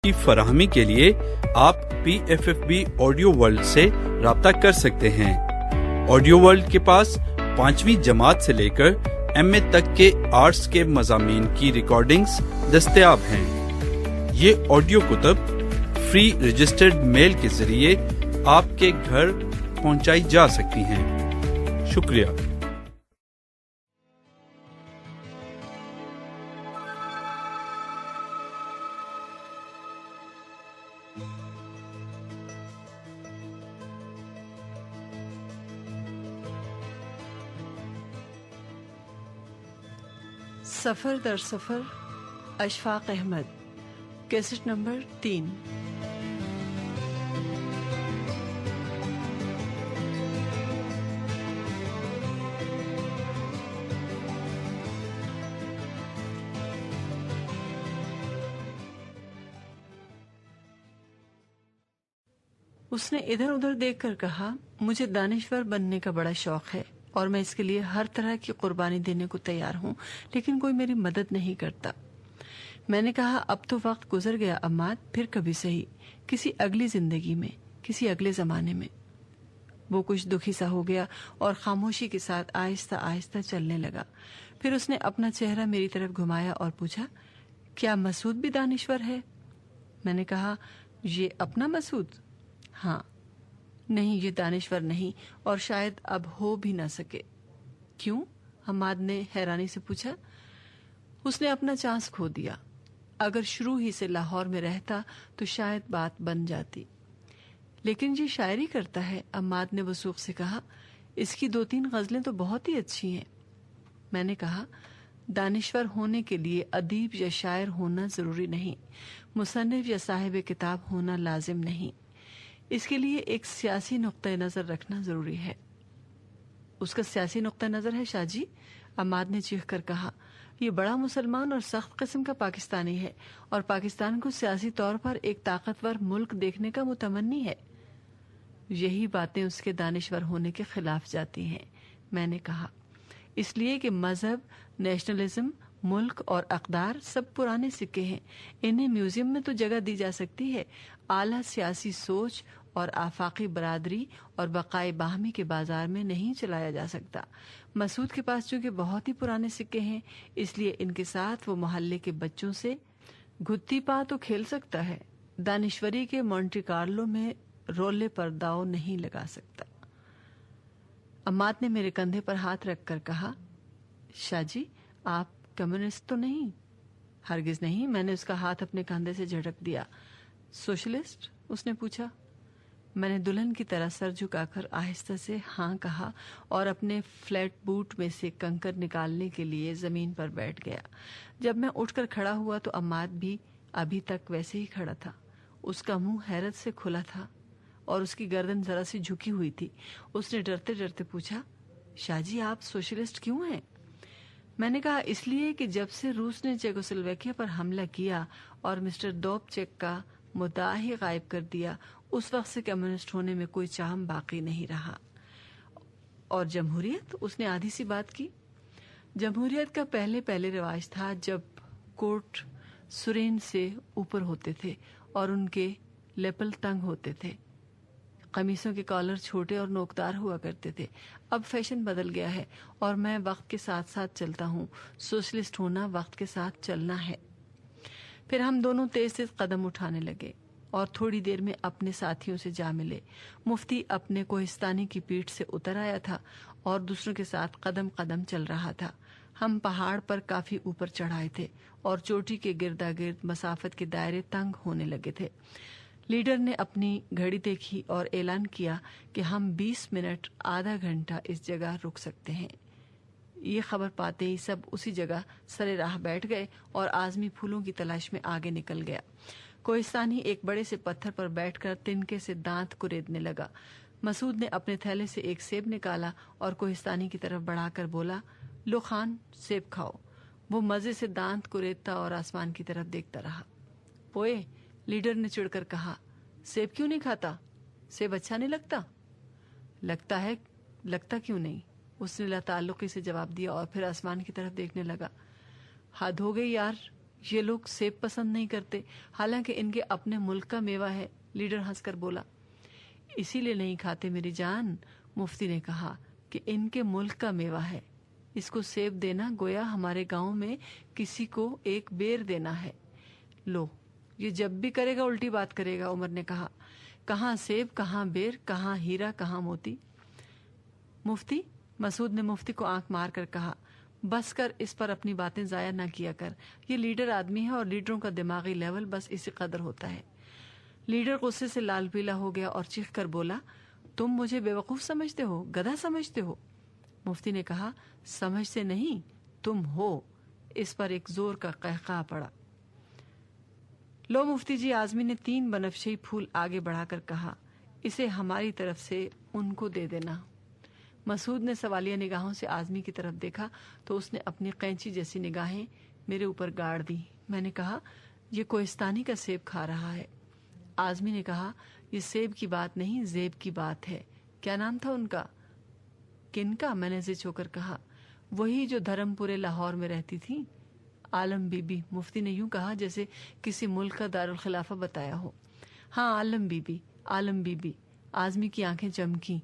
کی فراہمی کے لیے آپ PFFB آڈیو ورلڈ سے رابطہ کر سکتے ہیں۔ آڈیو ورلڈ کے پاس 5ویں جماعت سے لے کر MA تک کے آرٹس کے مضامین کی ریکارڈنگز دستیاب ہیں۔ یہ آڈیو کتب فری رجسٹرڈ میل کے ذریعے آپ کے گھر پہنچائی جا سکتی ہیں۔ شکریہ۔ سفر در سفر، اشفاق احمد، کیسٹ نمبر 3۔ اس نے ادھر ادھر دیکھ کر کہا، مجھے دانشور بننے کا بڑا شوق ہے اور میں اس کے لیے ہر طرح کی قربانی دینے کو تیار ہوں، لیکن کوئی میری مدد نہیں کرتا۔ میں نے کہا، اب تو وقت گزر گیا عماد، پھر کبھی صحیح، کسی اگلی زندگی میں، کسی اگلے زمانے میں۔ وہ کچھ دکھی سا ہو گیا اور خاموشی کے ساتھ آہستہ آہستہ چلنے لگا۔ پھر اس نے اپنا چہرہ میری طرف گھمایا اور پوچھا، کیا مسعود بھی دانشور ہے؟ میں نے کہا، یہ اپنا مسعود؟ ہاں۔ نہیں، یہ دانشور نہیں، اور شاید اب ہو بھی نہ سکے۔ کیوں؟ حماد نے حیرانی سے پوچھا۔ اس نے اپنا چانس کھو دیا۔ اگر شروع ہی سے لاہور میں رہتا تو شاید بات بن جاتی۔ لیکن یہ شاعری کرتا ہے، حماد نے وثوق سے کہا، اس کی 2-3 غزلیں تو بہت ہی اچھی ہیں۔ میں نے کہا، دانشور ہونے کے لیے ادیب یا شاعر ہونا ضروری نہیں، مصنف یا صاحب کتاب ہونا لازم نہیں، اس کے لیے ایک سیاسی نقطہ نظر رکھنا ضروری ہے۔ اس کا سیاسی نقطہ نظر ہے شاہ جی؟ عماد نے چیخ کر کہا، یہ بڑا مسلمان اور سخت قسم کا پاکستانی ہے اور پاکستان کو سیاسی طور پر ایک طاقتور ملک دیکھنے کا متمنی ہے۔ یہی باتیں اس کے دانشور ہونے کے خلاف جاتی ہیں، میں نے کہا، اس لیے کہ مذہب، نیشنلزم، ملک اور اقدار سب پرانے سکے ہیں، انہیں میوزیم میں تو جگہ دی جا سکتی ہے، اعلیٰ سیاسی سوچ اور آفاقی برادری اور بقائے باہمی کے بازار میں نہیں چلایا جا سکتا۔ مسعود کے پاس چونکہ بہت ہی پرانے سکے ہیں، اس لیے ان کے ساتھ وہ محلے کے بچوں سے گھتی پا تو کھیل سکتا ہے، دانشوری کے مونٹی کارلو میں رولے پر داؤ نہیں لگا سکتا۔ عماد نے میرے کندھے پر ہاتھ رکھ کر کہا، شاہ جی، آپ کمیونسٹ تو نہیں؟ ہرگز نہیں، میں نے اس کا ہاتھ اپنے کندھے سے جھٹک دیا۔ سوشلسٹ؟ اس نے پوچھا۔ میں نے دلہن کی طرح سر جھکا کر آہستہ سے ہاں کہا اور اپنے فلیٹ بوٹ میں سے کنکر نکالنے کے لیے زمین پر بیٹھ گیا۔ جب میں اٹھ کر کھڑا ہوا تو عماد بھی ابھی تک ویسے ہی کھڑا تھا۔ اس کا منہ حیرت سے کھلا تھا اور اس کی گردن ذرا سی جھکی ہوئی تھی۔ اس نے ڈرتے ڈرتے پوچھا، شاہ جی، آپ سوشلسٹ کیوں ہیں؟ میں نے کہا، اس لیے کہ جب سے روس نے چیکوسلوواکیہ پر حملہ کیا اور مسٹر دوبچیک کا مدعا ہی غائب کر دیا، اس وقت سے کمیونسٹ ہونے میں کوئی چام باقی نہیں رہا۔ اور جمہوریت؟ اس نے آدھی سی بات کی۔ جمہوریت کا پہلے رواج تھا جب کوٹ سرین سے اوپر ہوتے تھے اور ان کے لیپل تنگ ہوتے تھے، قمیصوں کے کالر چھوٹے اور نوکدار ہوا کرتے تھے۔ اب فیشن بدل گیا ہے اور میں وقت کے ساتھ ساتھ چلتا ہوں۔ سوشلسٹ ہونا وقت کے ساتھ چلنا ہے۔ پھر ہم دونوں تیز تیز قدم اٹھانے لگے اور تھوڑی دیر میں اپنے ساتھیوں سے جا ملے۔ مفتی اپنے کوہستانی کی پیٹھ سے اتر آیا تھا اور دوسروں کے ساتھ قدم قدم چل رہا تھا۔ ہم پہاڑ پر کافی اوپر چڑھائے تھے اور چوٹی کے گردا گرد مسافت کے دائرے تنگ ہونے لگے تھے۔ لیڈر نے اپنی گھڑی دیکھی اور اعلان کیا کہ ہم 20 منٹ آدھا گھنٹہ اس جگہ رک سکتے ہیں۔ یہ خبر پاتے ہی سب اسی جگہ سرے راہ بیٹھ گئے اور آزمی پھولوں کی تلاش میں آگے نکل گیا۔ کوہستانی ایک بڑے سے پتھر پر بیٹھ کر تنکے سے دانت کریدنے لگا۔ مسعود نے اپنے تھیلے سے ایک سیب نکالا اور کوہستانی کی طرف بڑھا کر بولا، لو خان، سیب کھاؤ۔ وہ مزے سے دانت کریدتا اور آسمان کی طرف دیکھتا رہا۔ پوئے، لیڈر نے چڑھ کر کہا، سیب کیوں نہیں کھاتا؟ سیب اچھا نہیں لگتا؟ لگتا ہے، لگتا کیوں نہیں؟ اس نے لاتعلقی سے جواب دیا اور پھر آسمان کی طرف دیکھنے لگا۔ حد ہو گئی یار، یہ لوگ سیب پسند نہیں کرتے حالانکہ ان کے اپنے ملک کا میوہ ہے. لیڈر ہنس کر بولا. اسی لیے نہیں کھاتے میری جان. مفتی نے کہا کہ ان کے ملک کا میوہ ہے. اس کو سیب دینا گویا ہمارے گاؤں میں کسی کو ایک بیر دینا ہے. لو یہ جب بھی کرے گا الٹی بات کرے گا. عمر نے کہا. کہاں سیب کہاں بیر, کہاں ہیرا کہاں موتی. مفتی, مسعود نے مفتی کو آنکھ مار کر کہا, بس کر, اس پر اپنی باتیں ضائع نہ کیا کر. یہ لیڈر آدمی ہے اور لیڈروں کا دماغی لیول بس اسی قدر ہوتا ہے. لیڈر غصے سے لال پیلا ہو گیا اور چیخ کر بولا, تم مجھے بیوقوف سمجھتے ہو, گدھا سمجھتے ہو. مفتی نے کہا, سمجھتے نہیں تم ہو. اس پر ایک زور کا قہقہہ پڑا. لو مفتی جی, آزمی نے 3 بنفشی پھول آگے بڑھا کر کہا, اسے ہماری طرف سے ان کو دے دینا. مسعود نے سوالیہ نگاہوں سے آزمی کی طرف دیکھا تو اس نے اپنی قینچی جیسی نگاہیں میرے اوپر گاڑ دی. میں نے کہا, یہ کوہستانی کا سیب کھا رہا ہے. آزمی نے کہا, یہ سیب کی بات نہیں زیب کی بات ہے. کیا نام تھا ان کا؟ کن کا؟ میں نے زچ ہو کر کہا. وہی جو دھرم پورے لاہور میں رہتی تھی. عالم بی بی. مفتی نے یوں کہا جیسے کسی ملک کا دارالخلافہ بتایا ہو. ہاں عالم بی بی, عالم بی بی. آزمی کی آنکھیں چمکی.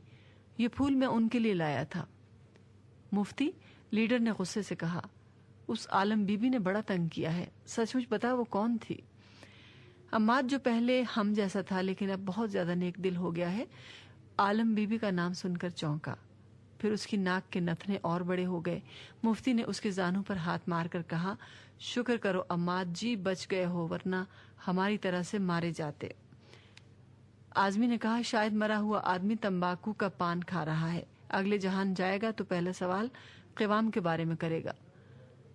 یہ پھول میں ان کے لیے لایا تھا. مفتی, لیڈر نے غصے سے کہا, اس عالم بی بی نے بڑا تنگ کیا ہے. سچ مچ بتا وہ کون تھی؟ اماد, جو پہلے ہم جیسا تھا لیکن اب بہت زیادہ نیک دل ہو گیا ہے. عالم بی بی کا نام سن کر چونکا. پھر اس کی ناک کے نتنے اور بڑے ہو گئے. مفتی نے اس کے زانوں پر ہاتھ مار کر کہا, شکر کرو اماد جی بچ گئے ہو, ورنہ ہماری طرح سے مارے جاتے. آزمی نے کہا, شاید مرا ہوا آدمی تمباکو کا پان کھا رہا ہے. اگلے جہان جائے گا تو پہلا سوال قوام کے بارے میں کرے گا.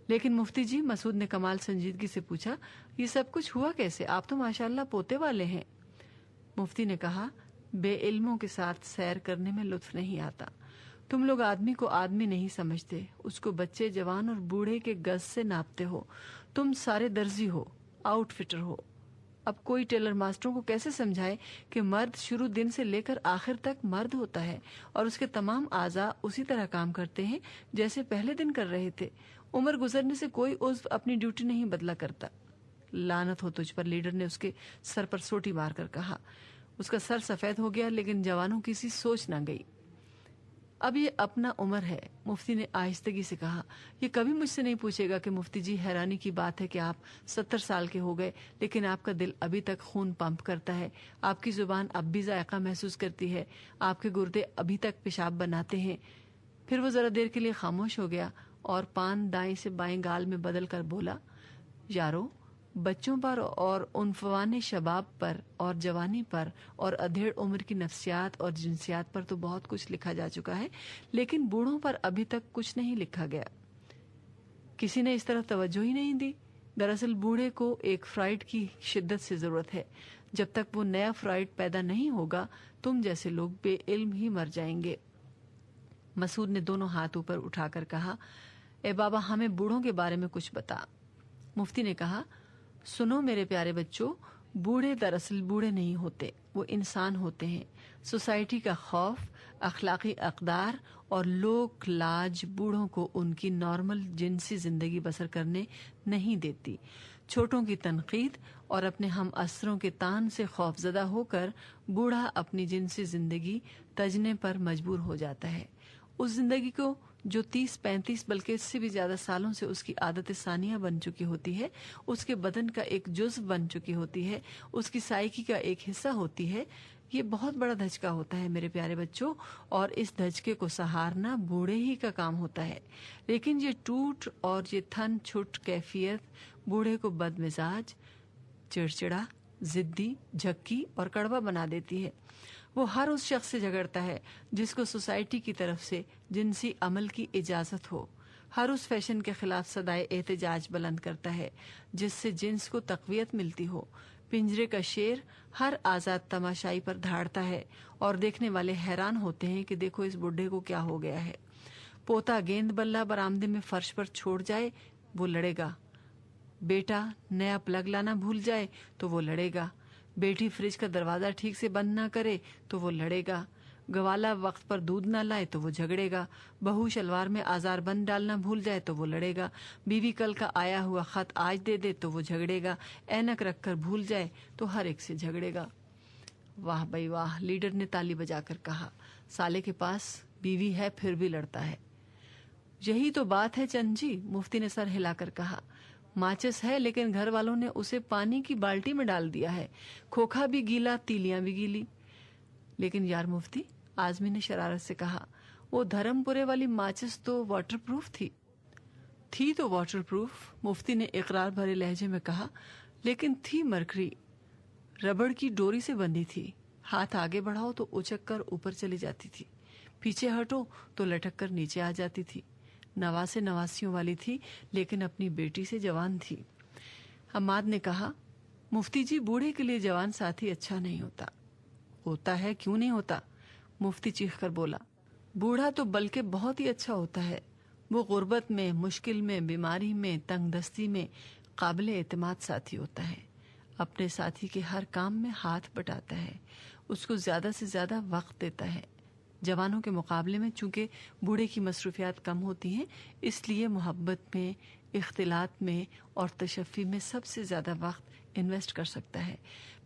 لیکن مفتی جی, مسعود نے کمال سنجیدگی سے پوچھا, یہ سب کچھ ہوا کیسے؟ آپ تو ماشاءاللہ پوتے والے ہیں. مفتی نے کہا, بے علموں کے ساتھ سیر کرنے میں لطف نہیں آتا. تم لوگ آدمی کو آدمی نہیں سمجھتے, اس کو بچے جوان اور بوڑھے کے گز سے ناپتے ہو. تم سارے درزی ہو, آؤٹ فٹر ہو. اب کوئی ٹیلر ماسٹروں کو کیسے سمجھائے کہ مرد شروع دن سے لے کر آخر تک مرد ہوتا ہے اور اس کے تمام اعضاء اسی طرح کام کرتے ہیں جیسے پہلے دن کر رہے تھے. عمر گزرنے سے کوئی عضو اپنی ڈیوٹی نہیں بدلا کرتا. لعنت ہو تجھ پر, لیڈر نے اس کے سر پر سوٹی مار کر کہا. اس کا سر سفید ہو گیا لیکن جوانوں کی سی سوچ نہ گئی. اب یہ اپنا عمر ہے. مفتی نے آہستگی سے کہا, یہ کبھی مجھ سے نہیں پوچھے گا کہ مفتی جی حیرانی کی بات ہے کہ آپ 70 سال کے ہو گئے لیکن آپ کا دل ابھی تک خون پمپ کرتا ہے, آپ کی زبان اب بھی ذائقہ محسوس کرتی ہے, آپ کے گردے ابھی تک پیشاب بناتے ہیں. پھر وہ ذرا دیر کے لیے خاموش ہو گیا اور پان دائیں سے بائیں گال میں بدل کر بولا, یارو, بچوں پر اور عنفوان شباب پر اور جوانی پر اور ادھیڑ عمر کی نفسیات اور جنسیات پر تو بہت کچھ لکھا جا چکا ہے لیکن بوڑھوں پر ابھی تک کچھ نہیں لکھا گیا. کسی نے اس طرف توجہ ہی نہیں دی. دراصل بوڑھے کو ایک فرائڈ کی شدت سے ضرورت ہے. جب تک وہ نیا فرائڈ پیدا نہیں ہوگا تم جیسے لوگ بے علم ہی مر جائیں گے. مسعود نے دونوں ہاتھ اوپر اٹھا کر کہا, اے بابا, ہمیں بوڑھوں کے بارے میں کچھ بتا. مفتی نے کہا, سنو میرے پیارے بچوں, بوڑھے دراصل بوڑھے نہیں ہوتے, وہ انسان ہوتے ہیں. سوسائٹی کا خوف, اخلاقی اقدار اور لوک لاج بوڑھوں کو ان کی نارمل جنسی زندگی بسر کرنے نہیں دیتی. چھوٹوں کی تنقید اور اپنے ہم عصروں کے تان سے خوف زدہ ہو کر بوڑھا اپنی جنسی زندگی تجنے پر مجبور ہو جاتا ہے. اس زندگی کو جو 30-35 بلکہ اس سے بھی زیادہ سالوں سے اس کی عادت ثانیہ بن چکی ہوتی ہے, اس کے بدن کا ایک جزو بن چکی ہوتی ہے, اس کی سائیکی کا ایک حصہ ہوتی ہے. یہ بہت بڑا دھچکا ہوتا ہے میرے پیارے بچوں, اور اس دھچکے کو سہارنا بوڑھے ہی کا کام ہوتا ہے. لیکن یہ ٹوٹ اور یہ تھن چھٹ کیفیت بوڑھے کو بد مزاج, چڑچڑا, ضدی, جھکی اور کڑوا بنا دیتی ہے. وہ ہر اس شخص سے جھگڑتا ہے جس کو سوسائٹی کی طرف سے جنسی عمل کی اجازت ہو, ہر اس فیشن کے خلاف صدائے احتجاج بلند کرتا ہے جس سے جنس کو تقویت ملتی ہو. پنجرے کا شیر ہر آزاد تماشائی پر دھاڑتا ہے اور دیکھنے والے حیران ہوتے ہیں کہ دیکھو اس بڈھے کو کیا ہو گیا ہے. پوتا گیند بلہ برآمدے میں فرش پر چھوڑ جائے وہ لڑے گا, بیٹا نیا پلگ لانا بھول جائے تو وہ لڑے گا, بیٹی فریج کا دروازہ ٹھیک سے بند نہ کرے تو وہ لڑے گا, گوالا وقت پر دودھ نہ لائے تو وہ جھگڑے گا، بہو شلوار میں آزار بند ڈالنا بھول جائے تو وہ لڑے گا، بیوی کل کا آیا ہوا خط آج دے دے تو وہ جھگڑے گا، اینک رکھ کر بھول جائے تو ہر ایک سے جھگڑے گا۔ واہ بھائی واہ، لیڈر نے تالی بجا کر کہا، سالے کے پاس بیوی ہے پھر بھی لڑتا ہے۔ یہی تو بات ہے چند جی، مفتی نے سر ہلا کر کہا، ماچس ہے لیکن گھر والوں نے اسے پانی کی بالٹی میں ڈال دیا ہے، کھوکھا بھی گیلا تیلیاں بھی گیلی۔ لیکن یار مفتی، آزمی نے شرارت سے کہا، وہ دھرم پورے والی ماچس تو واٹر پروف تھی تو واٹر پروف، مفتی نے اقرار بھرے لہجے میں کہا، لیکن تھی مرکری، ربڑ کی ڈوری سے بندھی تھی، ہاتھ آگے بڑھاؤ تو اچک کر اوپر چلی جاتی تھی، پیچھے ہٹو تو لٹک کر نیچے آ جاتی تھی، نواسے نواسیوں والی تھی لیکن اپنی بیٹی سے جوان تھی۔ حماد نے کہا، مفتی جی بوڑھے کے لیے جوان ساتھی اچھا نہیں ہوتا۔ ہوتا ہے، کیوں نہیں ہوتا؟ مفتی چیخ کر بولا، بوڑھا تو بلکہ بہت ہی اچھا ہوتا ہے، وہ غربت میں، مشکل میں، بیماری میں، تنگ دستی میں قابل اعتماد ساتھی ہوتا ہے، اپنے ساتھی کے ہر کام میں ہاتھ بٹاتا ہے، اس کو زیادہ سے زیادہ وقت دیتا ہے۔ جوانوں کے مقابلے میں چونکہ بوڑھے کی مصروفیات کم ہوتی ہیں، اس لیے محبت میں، اختلاط میں اور تشفی میں سب سے زیادہ وقت انویسٹ کر سکتا ہے،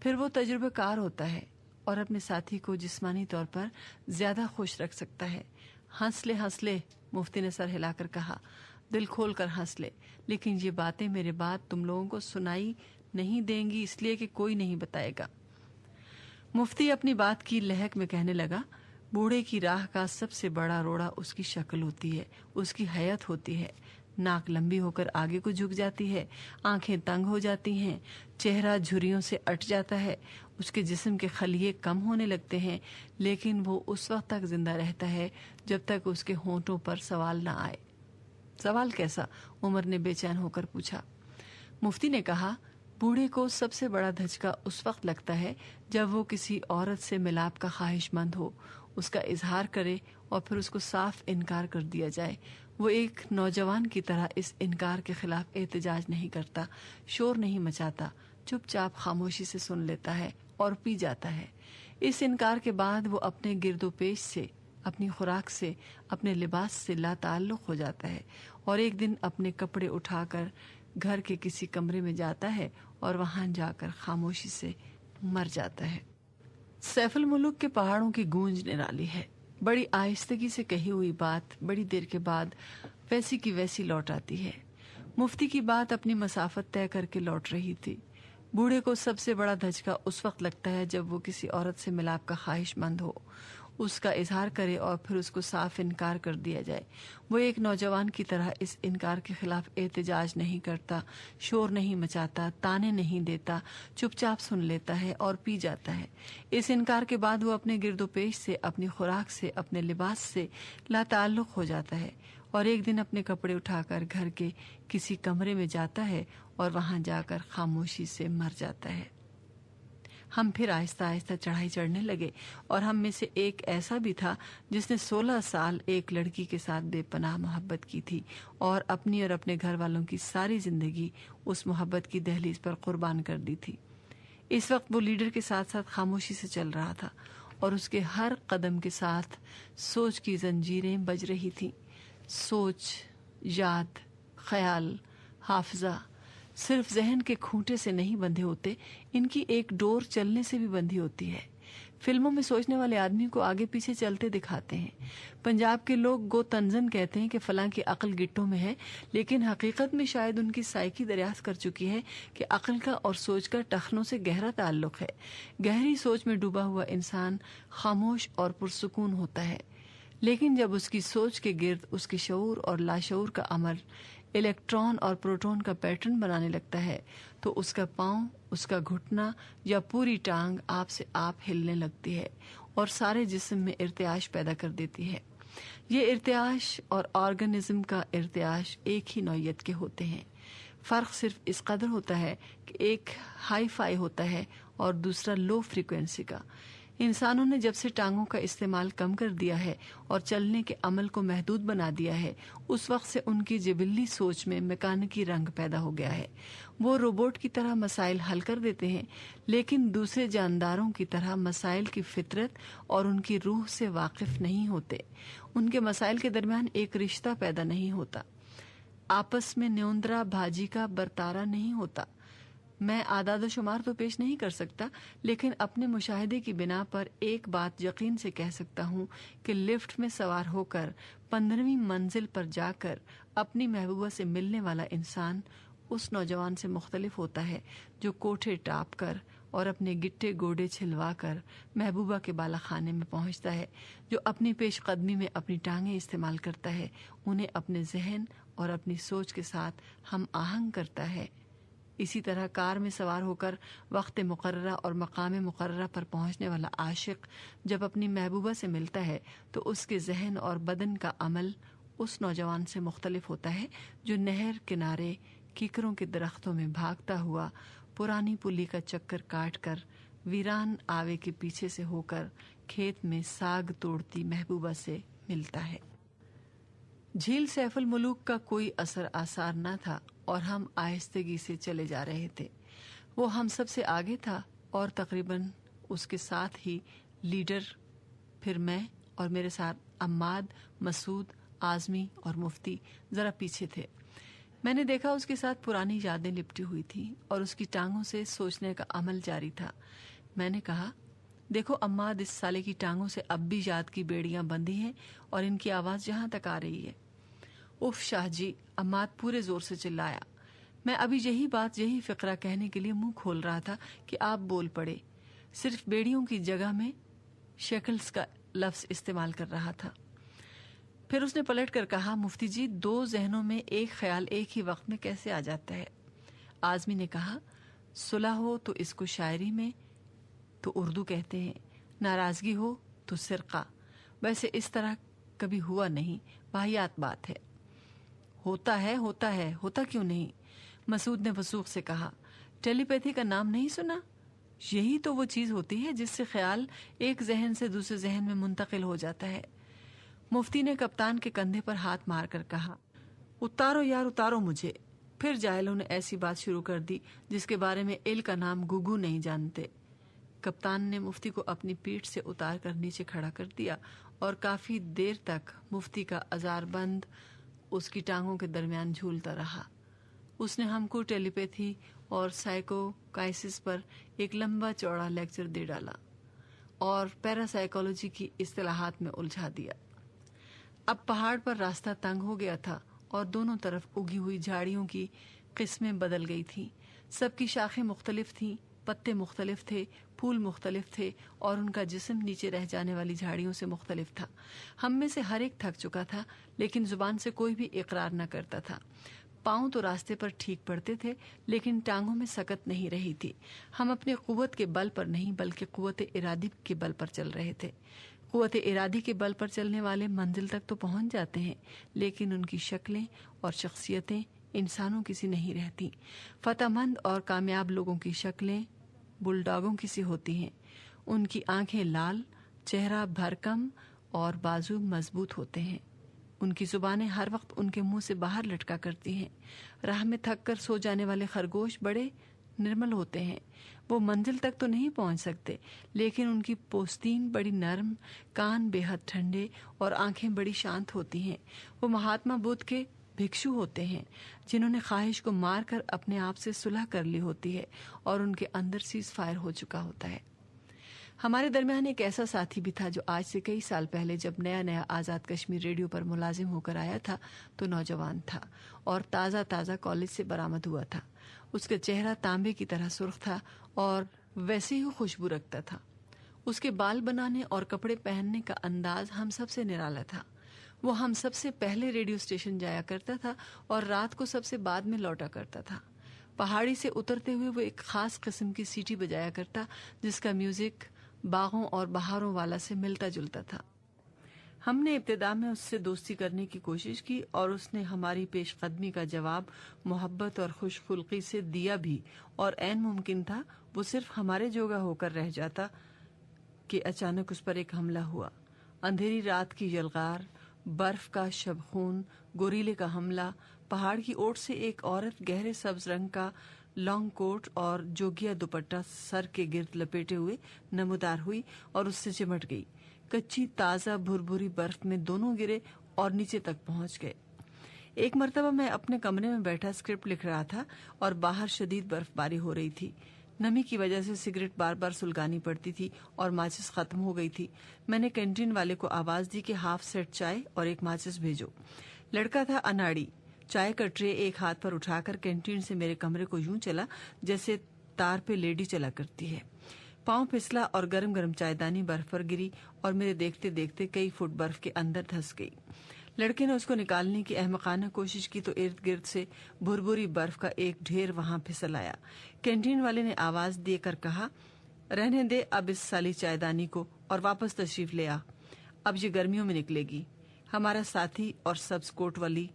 پھر وہ تجربہ کار ہوتا ہے اور اپنے ساتھی کو جسمانی طور پر زیادہ خوش رکھ سکتا ہے۔ ہنس لے، مفتی نے سر ہلا کر کہا، دل کھول کر ہنس لے، لیکن یہ باتیں میرے بعد تم لوگوں کو سنائی نہیں دیں گی، اس لیے کہ کوئی نہیں بتائے گا۔ مفتی اپنی بات کی لہک میں کہنے لگا، بوڑھے کی راہ کا سب سے بڑا روڑا اس کی شکل ہوتی ہے، اس کی حیت ہوتی ہے، ناک لمبی ہو کر آگے کو جھک جاتی ہے، آنکھیں تنگ ہو جاتی ہیں، چہرہ جھریوں سے اٹ جاتا ہے، اس کے جسم کے خلیے کم ہونے لگتے ہیں، لیکن وہ اس وقت تک زندہ رہتا ہے جب تک اس کے ہونٹوں پر سوال نہ آئے۔ سوال کیسا؟ عمر نے بے چین ہو کر پوچھا۔ مفتی نے کہا، بوڑھے کو سب سے بڑا دھچکا اس وقت لگتا ہے جب وہ کسی عورت سے ملاپ کا خواہش مند ہو، اس کا اظہار کرے اور پھر اس کو صاف انکار کر دیا جائے۔ وہ ایک نوجوان کی طرح اس انکار کے خلاف احتجاج نہیں کرتا، شور نہیں مچاتا، چپ چاپ خاموشی سے سن لیتا ہے اور پی جاتا ہے۔ اس انکار کے بعد وہ اپنے گرد و پیش سے، اپنی خوراک سے، اپنے لباس سے لا تعلق ہو جاتا ہے اور ایک دن اپنے کپڑے اٹھا کر گھر کے کسی کمرے میں جاتا ہے اور وہاں جا کر خاموشی سے مر جاتا ہے۔ سیف الملوک کے پہاڑوں کی گونج نرالی ہے، بڑی آہستگی سے کہی ہوئی بات بڑی دیر کے بعد ویسی کی ویسی لوٹ آتی ہے۔ مفتی کی بات اپنی مسافت طے کر کے لوٹ رہی تھی۔ بوڑھے کو سب سے بڑا دھچکا اس وقت لگتا ہے جب وہ کسی عورت سے ملاپ کا خواہش مند ہو، اس کا اظہار کرے اور پھر اس کو صاف انکار کر دیا جائے۔ وہ ایک نوجوان کی طرح اس انکار کے خلاف احتجاج نہیں کرتا، شور نہیں مچاتا، تانے نہیں دیتا، چپ چاپ سن لیتا ہے اور پی جاتا ہے۔ اس انکار کے بعد وہ اپنے گرد و پیش سے، اپنی خوراک سے، اپنے لباس سے لا تعلق ہو جاتا ہے اور ایک دن اپنے کپڑے اٹھا کر گھر کے کسی کمرے میں جاتا ہے اور وہاں جا کر خاموشی سے مر جاتا ہے۔ ہم پھر آہستہ آہستہ چڑھائی چڑھنے لگے اور ہم میں سے ایک ایسا بھی تھا جس نے 16 سال ایک لڑکی کے ساتھ بے پناہ محبت کی تھی اور اپنی اور اپنے گھر والوں کی ساری زندگی اس محبت کی دہلیز پر قربان کر دی تھی۔ اس وقت وہ لیڈر کے ساتھ ساتھ خاموشی سے چل رہا تھا اور اس کے ہر قدم کے ساتھ سوچ کی زنجیریں بج رہی تھیں۔ سوچ، یاد، خیال، حافظہ صرف ذہن کے کھوٹے سے نہیں بندھے ہوتے، ان کی ایک ڈور چلنے سے بھی بندھی ہوتی ہے۔ فلموں میں سوچنے والے آدمی کو آگے پیچھے چلتے دکھاتے ہیں۔ پنجاب کے لوگ گو تنزن کہتے ہیں کہ فلاں کی عقل گٹوں میں ہے، لیکن حقیقت میں شاید ان کی سائیکی دریافت کر چکی ہے کہ عقل کا اور سوچ کا ٹخنوں سے گہرا تعلق ہے۔ گہری سوچ میں ڈوبا ہوا انسان خاموش اور پرسکون ہوتا ہے، لیکن جب اس کی سوچ کے گرد اس کے شعور اور لاشعور کا عمل الیکٹران اور پروٹون کا پیٹرن بنانے لگتا ہے تو اس کا پاؤں، اس کا گھٹنا یا پوری ٹانگ آپ سے آپ ہلنے لگتی ہے اور سارے جسم میں ارتعاش پیدا کر دیتی ہے۔ یہ ارتعاش اور آرگنزم کا ارتعاش ایک ہی نوعیت کے ہوتے ہیں، فرق صرف اس قدر ہوتا ہے کہ ایک ہائی فائی ہوتا ہے اور دوسرا لو فریکوینسی کا۔ انسانوں نے جب سے ٹانگوں کا استعمال کم کر دیا ہے اور چلنے کے عمل کو محدود بنا دیا ہے، اس وقت سے ان کی جبلی سوچ میں میکانکی رنگ پیدا ہو گیا ہے۔ وہ روبوٹ کی طرح مسائل حل کر دیتے ہیں، لیکن دوسرے جانداروں کی طرح مسائل کی فطرت اور ان کی روح سے واقف نہیں ہوتے۔ ان کے مسائل کے درمیان ایک رشتہ پیدا نہیں ہوتا، آپس میں نیوندرا بھاجی کا برتارا نہیں ہوتا۔ میں اعداد و شمار تو پیش نہیں کر سکتا، لیکن اپنے مشاہدے کی بنا پر ایک بات یقین سے کہہ سکتا ہوں کہ لفٹ میں سوار ہو کر 15ویں منزل پر جا کر اپنی محبوبہ سے ملنے والا انسان اس نوجوان سے مختلف ہوتا ہے جو کوٹھے ٹاپ کر اور اپنے گٹے گوڑے چھلوا کر محبوبہ کے بالا خانے میں پہنچتا ہے، جو اپنی پیش قدمی میں اپنی ٹانگیں استعمال کرتا ہے، انہیں اپنے ذہن اور اپنی سوچ کے ساتھ ہم آہنگ کرتا ہے۔ اسی طرح کار میں سوار ہو کر وقت مقررہ اور مقام مقررہ پر پہنچنے والا عاشق جب اپنی محبوبہ سے ملتا ہے تو اس کے ذہن اور بدن کا عمل اس نوجوان سے مختلف ہوتا ہے جو نہر کنارے کیکروں کے درختوں میں بھاگتا ہوا پرانی پلی کا چکر کاٹ کر ویران آوے کے پیچھے سے ہو کر کھیت میں ساگ توڑتی محبوبہ سے ملتا ہے۔ جھیل سیف الملوک کا کوئی اثر آثار نہ تھا اور ہم آہستگی سے چلے جا رہے تھے۔ وہ ہم سب سے آگے تھا اور تقریباً اس کے ساتھ ہی لیڈر، پھر میں اور میرے ساتھ عماد، مسعود، اعظمی اور مفتی ذرا پیچھے تھے۔ میں نے دیکھا اس کے ساتھ پرانی یادیں لپٹی ہوئی تھیں اور اس کی ٹانگوں سے سوچنے کا عمل جاری تھا۔ میں نے کہا، دیکھو عماد، اس سالے کی ٹانگوں سے اب بھی یاد کی بیڑیاں بندھی ہیں اور ان کی آواز جہاں تک آ رہی ہے۔ اف شاہ جی، عماد پورے زور سے چلایا۔ میں ابھی یہی فقرہ کہنے کے لیے منہ کھول رہا تھا کہ آپ بول پڑے۔ صرف بیڑیوں کی جگہ میں شیکلز کا لفظ استعمال کر رہا تھا۔ پھر اس نے پلٹ کر کہا، مفتی جی، دو ذہنوں میں ایک خیال ایک ہی وقت میں کیسے آ جاتا ہے؟ اعظمی نے کہا، صلح ہو تو اس کو شاعری میں تو اردو کہتے ہیں، ناراضگی ہو تو سرقہ۔ ویسے اس طرح کبھی ہوا نہیں، واہیات بات ہے۔ ہوتا کیوں نہیں؟ مسعود نے وثوق سے کہا، ٹیلی پیتھی کا نام نہیں سنا؟ یہی تو وہ چیز ہوتی ہے جس سے خیال ایک ذہن سے دوسرے ذہن میں منتقل ہو جاتا ہے۔ مفتی نے کپتان کے کندھے پر ہاتھ مار کر کہا، اتارو یار اتارو مجھے۔ پھر جاہلوں نے ایسی بات شروع کر دی جس کے بارے میں ایل کا نام گگو نہیں جانتے۔ کپتان نے مفتی کو اپنی پیٹھ سے اتار کر نیچے کھڑا کر دیا اور کافی دیر تک مفتی کا ازار بند اس کی ٹانگوں کے درمیان جھولتا رہا۔ اس نے ہم کو ٹیلی پیتھی اور سائیکو کائسس پر ایک لمبا چوڑا لیکچر دے ڈالا اور پیرا سائیکولوجی کی اصطلاحات میں الجھا دیا۔ اب پہاڑ پر راستہ تنگ ہو گیا تھا اور دونوں طرف اگی ہوئی جھاڑیوں کی قسمیں بدل گئی تھیں۔ سب کی شاخیں مختلف تھیں، پتے مختلف تھے، پھول مختلف تھے اور ان کا جسم نیچے رہ جانے والی جھاڑیوں سے مختلف تھا۔ ہم میں سے ہر ایک تھک چکا تھا، لیکن زبان سے کوئی بھی اقرار نہ کرتا تھا۔ پاؤں تو راستے پر ٹھیک پڑتے تھے، لیکن ٹانگوں میں سکت نہیں رہی تھی۔ ہم اپنے قوت کے بل پر نہیں بلکہ قوت ارادی کے بل پر چل رہے تھے۔ قوت ارادی کے بل پر چلنے والے منزل تک تو پہنچ جاتے ہیں، لیکن ان کی شکلیں اور شخصیتیں انسانوں کی سی نہیں رہتی۔ فتح مند اور کامیاب لوگوں کی شکلیں بلڈاگوں کی سی ہوتی ہیں۔ ان کی آنکھیں لال، چہرہ بھرکم اور بازو مضبوط ہوتے ہیں۔ ان کی زبانیں ہر وقت ان کے منہ سے باہر لٹکا کرتی ہیں۔ راہ میں تھک کر سو جانے والے خرگوش بڑے نرمل ہوتے ہیں۔ وہ منزل تک تو نہیں پہنچ سکتے، لیکن ان کی پوستین بڑی نرم، کان بے حد ٹھنڈے اور آنکھیں بڑی شانت ہوتی ہیں۔ وہ مہاتما بدھ کے بھکشو ہوتے ہیں جنہوں نے خواہش کو مار کر اپنے آپ سے صلح کر لی ہوتی ہے اور ان کے اندر سیز فائر ہو چکا ہوتا ہے۔ ہمارے درمیان ایک ایسا ساتھی بھی تھا جو آج سے کئی سال پہلے جب نیا آزاد کشمیر ریڈیو پر ملازم ہو کر آیا تھا تو نوجوان تھا اور تازہ کالج سے برآمد ہوا تھا۔ اس کا چہرہ تانبے کی طرح سرخ تھا اور ویسے ہی خوشبو رکھتا تھا۔ اس کے بال بنانے اور کپڑے پہننے کا انداز ہم سب سے نرالا تھا۔ وہ ہم سب سے پہلے ریڈیو اسٹیشن جایا کرتا تھا اور رات کو سب سے بعد میں لوٹا کرتا تھا۔ پہاڑی سے اترتے ہوئے وہ ایک خاص قسم کی سیٹی بجایا کرتا جس کا میوزک باغوں اور بہاروں والا سے ملتا جلتا تھا۔ ہم نے ابتدا میں اس سے دوستی کرنے کی کوشش کی اور اس نے ہماری پیش قدمی کا جواب محبت اور خوش خلقی سے دیا بھی، اور عین ممکن تھا وہ صرف ہمارے جوگا ہو کر رہ جاتا کہ اچانک اس پر ایک حملہ ہوا. اندھیری رات کی یلغار، برف کا شبخون، گوریلے کا حملہ، پہاڑ کی اوٹ سے ایک عورت گہرے سبز رنگ کا لانگ کوٹ اور جوگیا دوپٹہ سر کے گرد لپیٹے ہوئے نمودار ہوئی اور اس سے چمٹ گئی. کچی تازہ بھربھری برف میں دونوں گرے اور نیچے تک پہنچ گئے. ایک مرتبہ میں اپنے کمرے میں بیٹھا اسکرپٹ لکھ رہا تھا اور باہر شدید برف باری ہو رہی تھی. نمی کی وجہ سے سگریٹ بار بار سلگانی پڑتی تھی اور ماچس ختم ہو گئی تھی. میں نے کینٹین والے کو آواز دی کہ ہاف سیٹ چائے اور ایک ماچس بھیجو. لڑکا تھا اناڑی. چائے کا ٹرے ایک ہاتھ پر اٹھا کر کینٹین سے میرے کمرے کو یوں چلا جیسے تار پہ لیڈی چلا کرتی ہے. پاؤں پھسلا اور گرم گرم چائے دانی برف پر گری اور میرے دیکھتے دیکھتے کئی فٹ برف کے اندر دھس گئی. لڑکے نے اس کو نکالنے کی احمقانہ کوشش کی تو ارد گرد سے بھربھری برف کا ایک ڈھیر وہاں پھسل آیا. کینٹین والے نے آواز دے کر کہا، رہنے دے اب اس سالی چائے دانی کو اور واپس تشریف لے آ. اب یہ گرمیوں میں نکلے گی. ہمارا ساتھی اور سبز کوٹ والی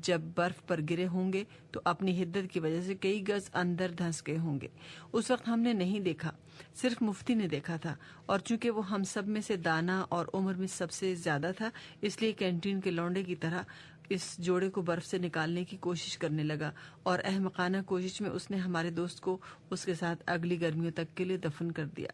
جب برف پر گرے ہوں گے تو اپنی حدت کی وجہ سے کئی گز اندر دھنس گئے ہوں گے. اس وقت ہم نے نہیں دیکھا، صرف مفتی نے دیکھا تھا، اور چونکہ وہ ہم سب میں سے دانا اور عمر میں سب سے زیادہ تھا اس لیے کینٹین کے لونڈے کی طرح اس جوڑے کو برف سے نکالنے کی کوشش کرنے لگا اور احمقانہ کوشش میں اس نے ہمارے دوست کو اس کے ساتھ اگلی گرمیوں تک کے لیے دفن کر دیا.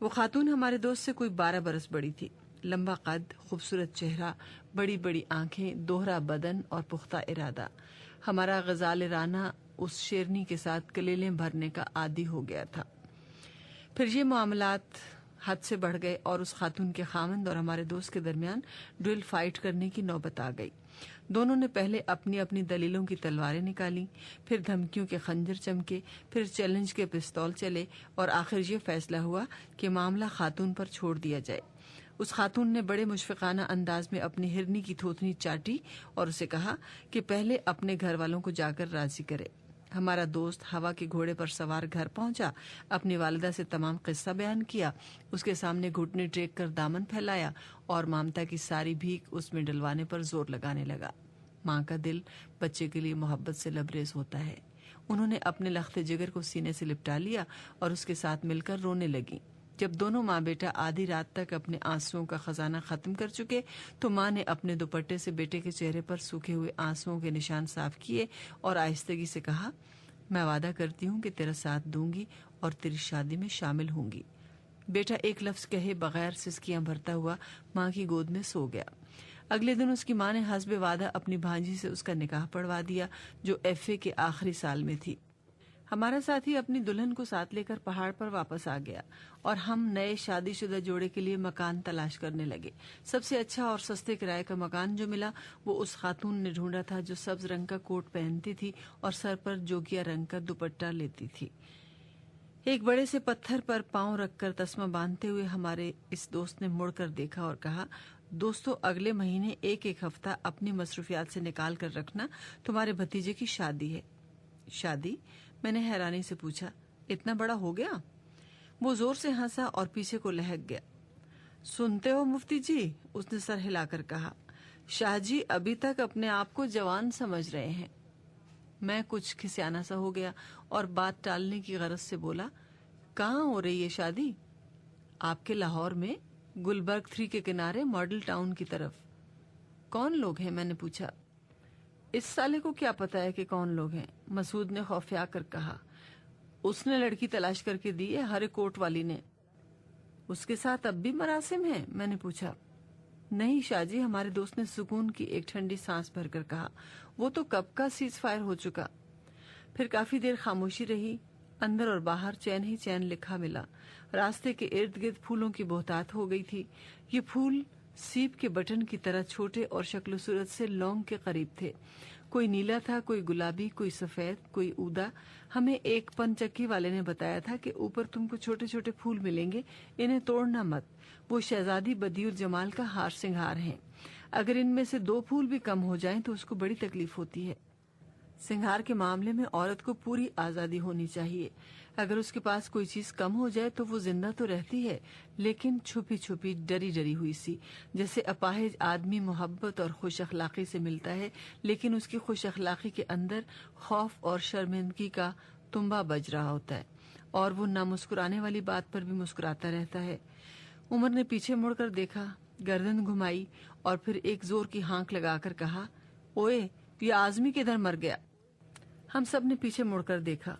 وہ خاتون ہمارے دوست سے کوئی 12 برس بڑی تھی. لمبا قد، خوبصورت چہرہ، بڑی بڑی آنکھیں، دوہرا بدن اور پختہ ارادہ. ہمارا غزال رانا اس شیرنی کے ساتھ کلیلیں بھرنے کا عادی ہو گیا تھا. پھر یہ معاملات حد سے بڑھ گئے اور اس خاتون کے خاوند اور ہمارے دوست کے درمیان ڈویل فائٹ کرنے کی نوبت آ گئی. دونوں نے پہلے اپنی اپنی دلیلوں کی تلواریں نکالیں، پھر دھمکیوں کے خنجر چمکے، پھر چیلنج کے پستول چلے اور آخر یہ فیصلہ ہوا کہ معاملہ خاتون پر چھوڑ دیا جائے. اس خاتون نے بڑے مشفقانہ انداز میں اپنی ہرنی کی تھوتنی چاٹی اور اسے کہا کہ پہلے اپنے گھر والوں کو جا کر راضی کرے. ہمارا دوست ہوا کے گھوڑے پر سوار گھر پہنچا، اپنی والدہ سے تمام قصہ بیان کیا، اس کے سامنے گھٹنے ٹیک کر دامن پھیلایا اور مامتا کی ساری بھیک اس میں ڈلوانے پر زور لگانے لگا. ماں کا دل بچے کے لیے محبت سے لبریز ہوتا ہے. انہوں نے اپنے لخت جگر کو سینے سے لپٹا لیا اور اس کے ساتھ مل کر رونے لگیں. جب دونوں ماں بیٹا آدھی رات تک اپنے آنسوؤں کا خزانہ ختم کر چکے تو ماں نے اپنے دوپٹے سے بیٹے کے چہرے پر سوکھے ہوئے آنسوؤں کے نشان صاف کیے اور آہستگی سے کہا، میں وعدہ کرتی ہوں کہ تیرا ساتھ دوں گی اور تیری شادی میں شامل ہوں گی. بیٹا ایک لفظ کہے بغیر سسکیاں بھرتا ہوا ماں کی گود میں سو گیا. اگلے دن اس کی ماں نے حسب وعدہ اپنی بھانجی سے اس کا نکاح پڑھوا دیا جو FA کے آخری سال میں تھی. ہمارا ساتھی اپنی دلہن کو ساتھ لے کر پہاڑ پر واپس آ گیا اور ہم نئے شادی شدہ جوڑے کے لیے مکان تلاش کرنے لگے. سب سے اچھا اور سستے کرائے کا مکان جو ملا وہ اس خاتون نے ڈھونڈا تھا جو سبز رنگ کا کوٹ پہنتی تھی اور سر پر جوگیا رنگ کا دوپٹہ لیتی تھی. ایک بڑے سے پتھر پر پاؤں رکھ کر تسمہ باندھتے ہوئے ہمارے اس دوست نے مڑ کر دیکھا اور کہا، دوستو اگلے مہینے ایک ہفتہ اپنی مصروفیات سے نکال کر رکھنا، تمہارے بھتیجے کی شادی ہے. شادی؟ میں نے حیرانی سے پوچھا، اتنا بڑا ہو گیا؟ وہ زور سے ہنسا اور پیچھے کو لہک گیا. سنتے ہو مفتی جی، اس نے سر ہلا کر کہا، شاہ جی ابھی تک اپنے آپ کو جوان سمجھ رہے ہیں. میں کچھ کھسیانہ سا ہو گیا اور بات ٹالنے کی غرض سے بولا، کہاں ہو رہی ہے شادی؟ آپ کے لاہور میں، گلبرگ 3 کے کنارے ماڈل ٹاؤن کی طرف. کون لوگ ہیں؟ میں نے پوچھا. اس سالے کو کیا پتا ہے کہ کون لوگ ہیں؟ مسعود نے خوفیا کر کہا. اس نے لڑکی تلاش کر کے دی ہے، ہر کوٹ والی نے. اس کے ساتھ اب بھی مراسم ہیں؟ میں نے پوچھا. نہیں شاہ جی، ہمارے دوست نے سکون کی ایک ٹھنڈی سانس بھر کر کہا، وہ تو کب کا سیز فائر ہو چکا. پھر کافی دیر خاموشی رہی. اندر اور باہر چین ہی چین لکھا ملا. راستے کے ارد گرد پھولوں کی بہتات ہو گئی تھی. یہ پھول سیب کے بٹن کی طرح چھوٹے اور شکل و صورت سے لونگ کے قریب تھے. کوئی نیلا تھا، کوئی گلابی، کوئی سفید، کوئی اودا. ہمیں ایک پن چکی والے نے بتایا تھا کہ اوپر تم کو چھوٹے چھوٹے پھول ملیں گے، انہیں توڑنا مت، وہ شہزادی بدی الجمال کا ہار سنگھار ہیں. اگر ان میں سے 2 پھول بھی کم ہو جائیں تو اس کو بڑی تکلیف ہوتی ہے. سنگھار کے معاملے میں عورت کو پوری آزادی ہونی چاہیے. اگر اس کے پاس کوئی چیز کم ہو جائے تو وہ زندہ تو رہتی ہے لیکن چھپی چھپی ڈری ڈری ہوئی سی. جیسے اپاہج آدمی محبت اور خوش اخلاقی سے ملتا ہے لیکن اس کی خوش اخلاقی کے اندر خوف اور شرمندگی کا تنبا بج رہا ہوتا ہے اور وہ نہ مسکرانے والی بات پر بھی مسکراتا رہتا ہے. عمر نے پیچھے مڑ کر دیکھا، گردن گھمائی اور پھر ایک زور کی ہانک لگا کر کہا، اوئے یہ آزمی کدھر مر گیا؟ ہم سب نے پیچھے مڑ کر دیکھا،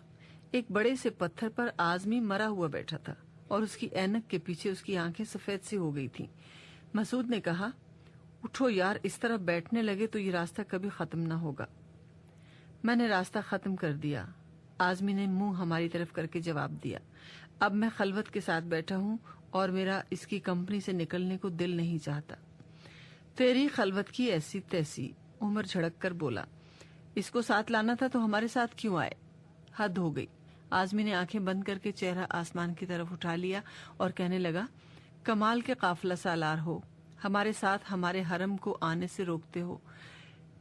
ایک بڑے سے پتھر پر آزمی مرا ہوا بیٹھا تھا اور اس کی اینک کے پیچھے اس کی آنکھیں سفید سی ہو گئی تھیں۔ مسعود نے کہا، اٹھو یار، اس طرح بیٹھنے لگے تو یہ راستہ کبھی ختم نہ ہوگا۔ میں نے راستہ ختم کر دیا۔ آزمی نے منہ ہماری طرف کر کے جواب دیا، اب میں خلوت کے ساتھ بیٹھا ہوں اور میرا اس کی کمپنی سے نکلنے کو دل نہیں چاہتا۔ تیری خلوت کی ایسی تیسی، عمر جھڑک کر بولا، اس کو ساتھ لانا تھا تو ہمارے ساتھ کیوں آئے؟ حد ہو گئی۔ آزمی نے آنکھیں بند کر کے چہرہ آسمان کی طرف اٹھا لیا اور کہنے لگا، کمال کے قافلہ سالار ہو، ہمارے ساتھ ہمارے حرم کو آنے سے روکتے ہو۔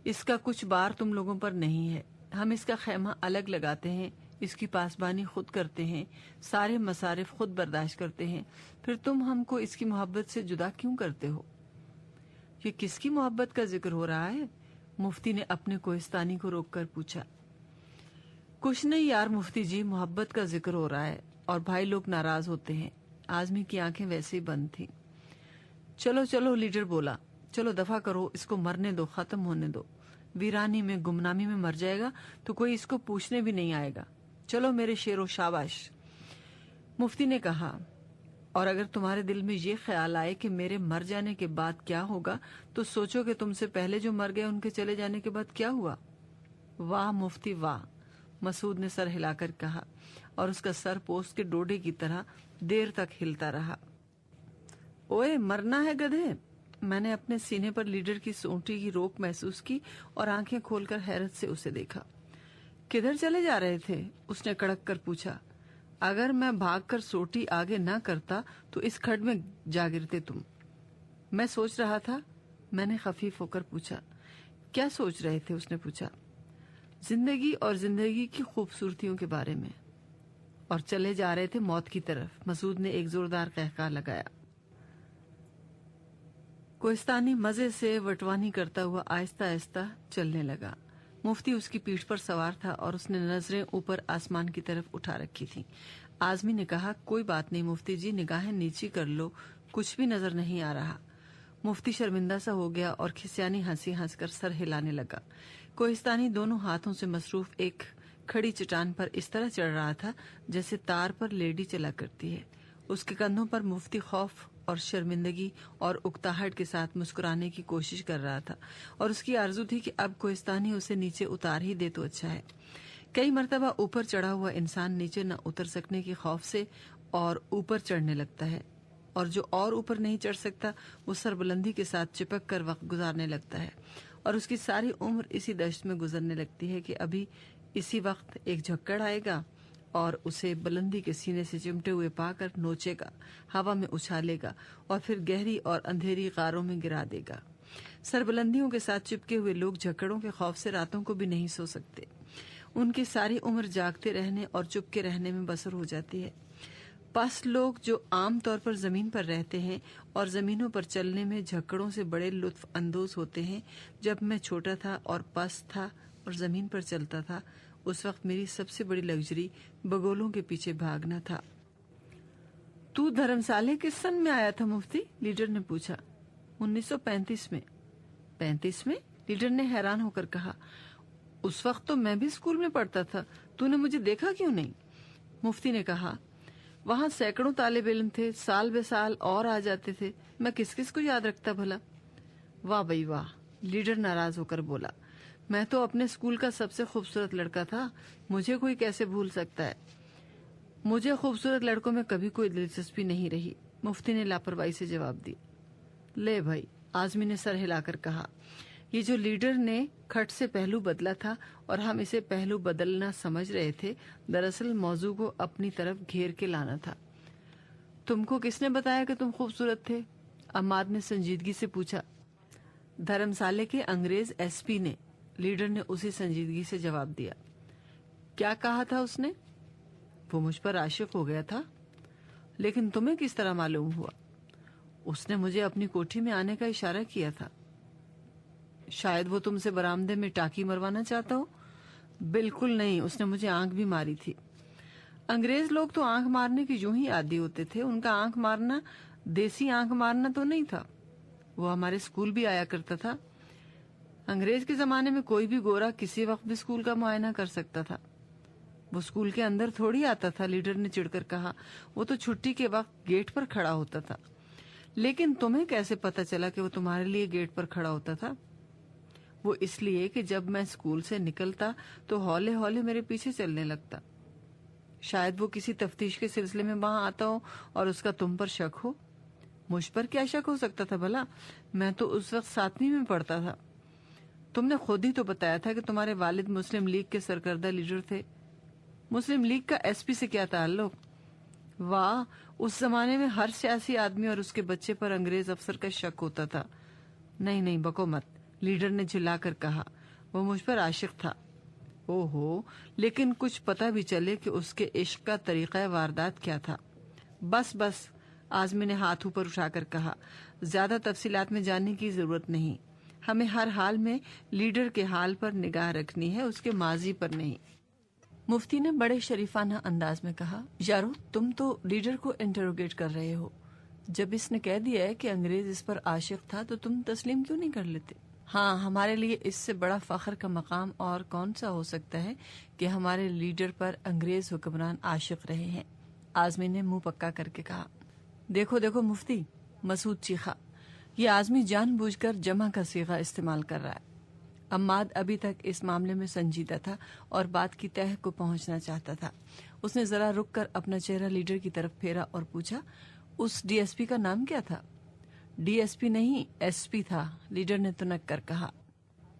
اس کا کچھ بار تم لوگوں پر نہیں ہے، ہم اس کا خیمہ الگ لگاتے ہیں، اس کی پاسبانی خود کرتے ہیں، سارے مصارف خود برداشت کرتے ہیں، پھر تم ہم کو اس کی محبت سے جدا کیوں کرتے ہو؟ یہ کس کی محبت کا ذکر ہو رہا ہے؟ مفتی نے اپنے کوہستانی کو روک کر پوچھا۔ کچھ نہیں یار مفتی جی، محبت کا ذکر ہو رہا ہے اور بھائی لوگ ناراض ہوتے ہیں۔ آزمی کی آنکھیں ویسے ہی بند تھیں۔ چلو چلو، لیڈر بولا، چلو دفع کرو، اس کو مرنے دو، ختم ہونے دو۔ ویرانی میں گمنامی میں مر جائے گا تو کوئی اس کو پوچھنے بھی نہیں آئے گا۔ چلو میرے شیرو، شاباش۔ مفتی نے کہا، اور اگر تمہارے دل میں یہ خیال آئے کہ میرے مر جانے کے بعد کیا ہوگا تو سوچو کہ تم سے پہلے جو مر گئے ان کے چلے جانے کے بعد کیا ہوا۔ واہ مفتی واہ، مسعود نے سر ہلا کر کہا اور اس کا سر پوست کے ڈوڈے کی طرح دیر تک ہلتا رہا۔ اوئے مرنا ہے گدھے۔ میں نے اپنے سینے پر لیڈر کی سونٹی کی روک محسوس کی اور آنکھیں کھول کر حیرت سے اسے دیکھا۔ کدھر چلے جا رہے تھے؟ اس نے کڑک کر پوچھا۔ اگر میں بھاگ کر سوٹی آگے نہ کرتا تو اس کھڈ میں جا گرتے تم۔ میں سوچ رہا تھا، میں نے خفیف ہو کر پوچھا۔ کیا سوچ رہے تھے؟ اس نے پوچھا۔ زندگی اور زندگی کی خوبصورتیوں کے بارے میں، اور چلے جا رہے تھے موت کی طرف۔ مسعود نے ایک زوردار قہقہہ لگایا۔ کوہستانی مزے سے وٹوانی کرتا ہوا آہستہ آہستہ چلنے لگا۔ مفتی اس کی پیٹھ پر سوار تھا اور اس نے نظریں اوپر آسمان کی طرف اٹھا رکھی تھیں۔ آزمی نے کہا، کوئی بات نہیں مفتی جی، نگاہیں نیچی کر لو، کچھ بھی نظر نہیں آ رہا۔ مفتی شرمندہ سا ہو گیا اور کھسیانی ہنسی ہنس کر سر ہلانے لگا۔ کوہستانی دونوں ہاتھوں سے مصروف ایک کھڑی چٹان پر اس طرح چڑھ رہا تھا جیسے تار پر لیڈی چلا کرتی ہے۔ اس کے کندھوں پر مفتی خوف اور شرمندگی اور اکتاہٹ کے ساتھ مسکرانے کی کوشش کر رہا تھا اور اس کی آرزو تھی کہ اب کوہستانی اسے نیچے اتار ہی دے تو اچھا ہے۔ کئی مرتبہ اوپر چڑھا ہوا انسان نیچے نہ اتر سکنے کے خوف سے اور اوپر چڑھنے لگتا ہے، اور جو اور اوپر نہیں چڑھ سکتا وہ سربلندی کے ساتھ چپک کر وقت گزارنے لگتا ہے اور اس کی ساری عمر اسی دشت میں گزرنے لگتی ہے کہ ابھی اسی وقت ایک جھکڑ آئے گا اور اسے بلندی کے سینے سے چمٹے ہوئے پا کر نوچے گا، ہوا میں اچھالے گا اور پھر گہری اور اندھیری غاروں میں گرا دے گا۔ سربلندیوں کے ساتھ چپکے ہوئے لوگ جھکڑوں کے خوف سے راتوں کو بھی نہیں سو سکتے۔ ان کی ساری عمر جاگتے رہنے اور چپکے رہنے میں بسر ہو جاتی ہے۔ پست لوگ جو عام طور پر زمین پر رہتے ہیں اور زمینوں پر چلنے میں جھکڑوں سے بڑے لطف اندوز ہوتے ہیں۔ جب میں چھوٹا تھا اور پست تھا اور زمین پر چلتا تھا، اس وقت میری سب سے بڑی لگژری بگولوں کے پیچھے بھاگنا تھا۔ تو دھرمسالے کس سن میں آیا تھا مفتی؟ لیڈر نے پوچھا۔ 1935 میں۔ 35 میں؟ لیڈر نے حیران ہو کر کہا، اس وقت تو میں بھی اسکول میں پڑھتا تھا، تو نے مجھے دیکھا کیوں نہیں؟ مفتی نے کہا، وہاں سینکڑوں طالب علم تھے، سال بے سال اور آ جاتے تھے، میں کس کس کو یاد رکھتا بھلا؟ واہ بھائی واہ، لیڈر ناراض ہو کر بولا، میں تو اپنے اسکول کا سب سے خوبصورت لڑکا تھا، مجھے کوئی کیسے بھول سکتا ہے؟ مجھے خوبصورت لڑکوں میں کبھی کوئی دلچسپی نہیں رہی، مفتی نے لاپرواہی سے جواب دیا۔ لے بھائی، آزمی نے سر ہلا کر کہا، یہ جو لیڈر نے کھٹ سے پہلو بدلا تھا اور ہم اسے پہلو بدلنا سمجھ رہے تھے، دراصل موضوع کو اپنی طرف گھیر کے لانا تھا۔ تم کو کس نے بتایا کہ تم خوبصورت تھے؟ عماد نے سنجیدگی سے پوچھا۔ دھرمسالے کے انگریز ایس پی نے، لیڈر نے اسی سنجیدگی سے جواب دیا۔ کیا کہا تھا اس نے؟ وہ مجھ پر عاشق ہو گیا تھا۔ لیکن تمہیں کس طرح معلوم ہوا؟ اس نے مجھے اپنی کوٹھی میں آنے کا اشارہ کیا تھا۔ شاید وہ تم سے برآمدے میں ٹاکی مروانا چاہتا ہو؟ بالکل نہیں، اس نے مجھے آنکھ بھی ماری تھی۔ انگریز لوگ تو آنکھ مارنے کی یوں ہی عادی ہوتے تھے، ان کا آنکھ مارنا دیسی آنکھ مارنا تو نہیں تھا. وہ ہمارے اسکول بھی آیا کرتا تھا. انگریز کے زمانے میں کوئی بھی گورا کسی وقت بھی اسکول کا معائنہ کر سکتا تھا. وہ اسکول کے اندر تھوڑی آتا تھا, لیڈر نے چڑ کر کہا. وہ تو چھٹی کے وقت گیٹ پر کھڑا ہوتا تھا. لیکن تمہیں کیسے پتا چلا کہ وہ تمہارے لیے گیٹ پر کھڑا ہوتا تھا؟ وہ اس لیے کہ جب میں اسکول سے نکلتا تو ہولے ہولے میرے پیچھے چلنے لگتا. شاید وہ کسی تفتیش کے سلسلے میں وہاں آتا ہو اور اس کا تم پر شک ہو. مجھ پر کیا شک ہو سکتا تھا بھلا؟ میں تو اس وقت 7ویں میں پڑھتا تھا. تم نے خود ہی تو بتایا تھا کہ تمہارے والد مسلم لیگ کے سرکردہ لیڈر تھے. مسلم لیگ کا ایس پی سے کیا تعلق؟ واہ, اس زمانے میں ہر سیاسی آدمی اور اس کے بچے پر انگریز افسر کا شک ہوتا تھا. نہیں نہیں بکو مت, لیڈر نے چلا کر کہا. وہ مجھ پر عاشق تھا. او ہو, لیکن کچھ پتہ بھی چلے کہ اس کے عشق کا طریقہ واردات کیا تھا. بس بس, آزمی نے ہاتھ اوپر اٹھا کر کہا. زیادہ تفصیلات میں جاننے کی ضرورت نہیں. ہمیں ہر حال میں لیڈر کے حال پر نگاہ رکھنی ہے, اس کے ماضی پر نہیں. مفتی نے بڑے شریفانہ انداز میں کہا. یارو, تم تو لیڈر کو انٹروگیٹ کر رہے ہو. جب اس نے کہہ دیا ہے کہ انگریز اس پر عاشق تھا تو تم تسلیم کیوں نہیں کر لیتے؟ ہاں, ہمارے لیے اس سے بڑا فخر کا مقام اور کون سا ہو سکتا ہے کہ ہمارے لیڈر پر انگریز حکمران عاشق رہے ہیں. آزمی نے منہ پکا کر کے کہا. دیکھو دیکھو مفتی, مسعود چیخا, یہ آزمی جان بوجھ کر جمع کا صیغہ استعمال کر رہا ہے. عماد ابھی تک اس معاملے میں سنجیدہ تھا اور بات کی تہہ کو پہنچنا چاہتا تھا. اس نے ذرا رک کر اپنا چہرہ لیڈر کی طرف پھیرا اور پوچھا, اس ڈی ایس پی کا نام کیا تھا؟ ڈی ایس پی نہیں, ایس پی تھا, لیڈر نے تنک کر کہا.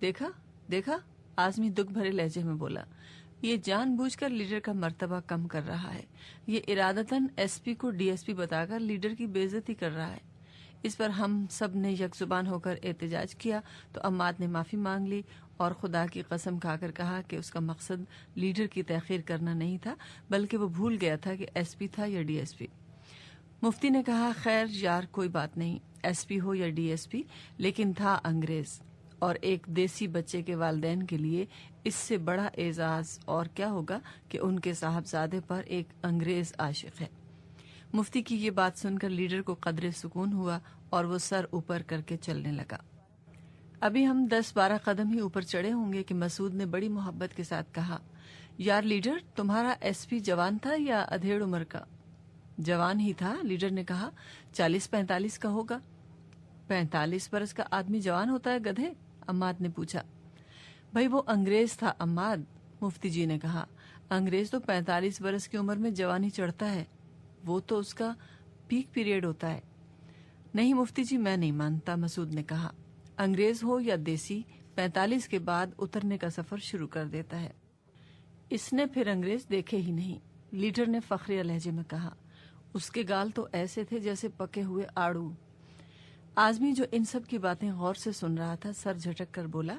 دیکھا دیکھا, آزمی دکھ بھرے لہجے میں بولا. یہ جان بوجھ کر لیڈر کا مرتبہ کم کر رہا ہے. یہ ارادتاً ایس پی کو ڈی ایس پی بتا کر لیڈر کی بے عزتی کر رہا ہے. اس پر ہم سب نے یک زبان ہو کر احتجاج کیا تو عماد نے معافی مانگ لی اور خدا کی قسم کھا کر کہا کہ اس کا مقصد لیڈر کی تحقیر کرنا نہیں تھا, بلکہ وہ بھول گیا تھا کہ ایس پی تھا یا ڈی ایس پی. مفتی نے کہا, خیر یار کوئی بات نہیں, ایس پی ہو یا ڈی ایس پی, لیکن تھا انگریز, اور ایک دیسی بچے کے والدین کے لیے اس سے بڑا اعزاز اور کیا ہوگا کہ ان کے صاحبزادے پر ایک انگریز عاشق ہے. مفتی کی یہ بات سن کر لیڈر کو قدرے سکون ہوا اور وہ سر اوپر کر کے چلنے لگا. ابھی ہم 10-12 قدم ہی اوپر چڑھے ہوں گے کہ مسعود نے بڑی محبت کے ساتھ کہا, یار لیڈر, تمہارا ایس پی جوان تھا یا ادھیڑ عمر کا؟ جوان ہی تھا, لیڈر نے کہا. 40-45 کا ہوگا. 45 برس کا آدمی جوان ہوتا ہے گدھے؟ عماد نے پوچھا. بھائی وہ انگریز تھا عماد, مفتی جی نے کہا. انگریز تو 45 برس کی عمر میں جوانی چڑھتا ہے, وہ تو اس کا پیک پیریڈ ہوتا ہے. نہیں مفتی جی, میں نہیں مانتا, مسعود نے کہا. انگریز ہو یا دیسی, 45 کے بعد اترنے کا سفر شروع کر دیتا ہے. اس نے پھر انگریز دیکھے ہی نہیں, لیڈر نے فخریہ لہجے میں کہا. اس کے گال تو ایسے تھے جیسے پکے ہوئے آڑو. آزمی جو ان سب کی باتیں غور سے سن رہا تھا سر جھٹک کر بولا,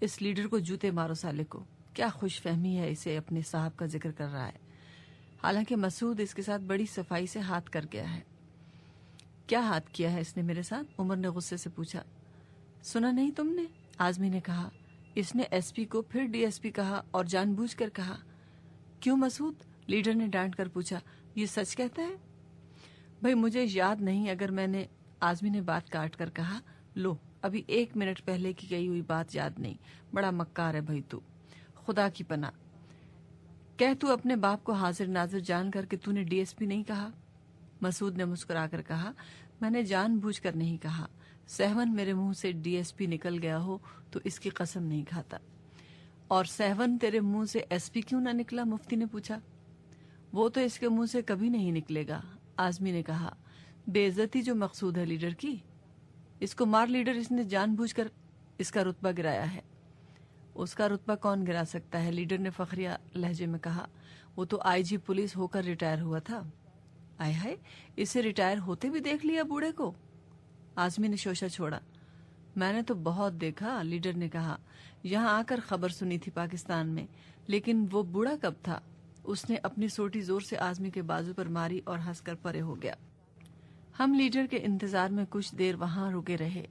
اس لیڈر کو جوتے مارو سالے کو, کیا خوش فہمی ہے اسے اپنے صاحب کا ذکر کر رہا ہے. حالانکہ مسعود اس کے ساتھ بڑی صفائی سے ہاتھ کر گیا ہے. کیا ہاتھ کیا ہے اس نے میرے ساتھ؟ عمر نے غصے سے پوچھا. سنا نہیں تم نے؟ آزمی نے کہا. اس نے ایس پی کو پھر ڈی ایس پی کہا اور جان بوجھ کر کہا. کیوں مسعود؟ لیڈر نے ڈانٹ کر پوچھا. یہ سچ کہتا ہے؟ بھائی مجھے یاد نہیں اگر میں نے. آزمی نے بات کاٹ کر کہا. لو, ابھی 1 منٹ پہلے کی گئی ہوئی بات یاد نہیں. بڑا مکار ہے بھائی تو, خدا کی پناہ. کہہ تو اپنے باپ کو حاضر ناظر جان کر کہ تو نے ڈی ایس پی نہیں کہا. مسعود نے مسکرا کر کہا. میں نے جان بوجھ کر نہیں کہا. سہون میرے منہ سے ڈی ایس پی نکل گیا ہو تو اس کی قسم نہیں کھاتا. اور سہون تیرے منہ سے ایس پی کیوں نہ نکلا؟ مفتی نے پوچھا. وہ تو اس کے منہ سے کبھی نہیں نکلے گا, آزمی نے کہا. بے عزتی جو مقصود ہے لیڈر کی. اس کو مار لیڈر, اس نے جان بوجھ کر اس کا رتبہ گرایا ہے. اس کا رتبہ کون گرا سکتا ہے؟ لیڈر نے فخریہ لہجے میں کہا. وہ تو آئی جی پولیس ہو کر ریٹائر ہوا تھا. آئے ہائے, اسے ریٹائر ہوتے بھی دیکھ لیا بوڑھے کو. آزمی نے شوشہ چھوڑا. میں نے تو بہت دیکھا, لیڈر نے کہا. یہاں آ کر خبر سنی تھی پاکستان میں, لیکن وہ بوڑھا کب تھا؟ اس نے اپنی سوٹی زور سے آزمی کے بازو پر ماری اور ہنس کر پرے ہو گیا. ہم لیڈر کے انتظار میں کچھ دیر وہاں رکے رہے.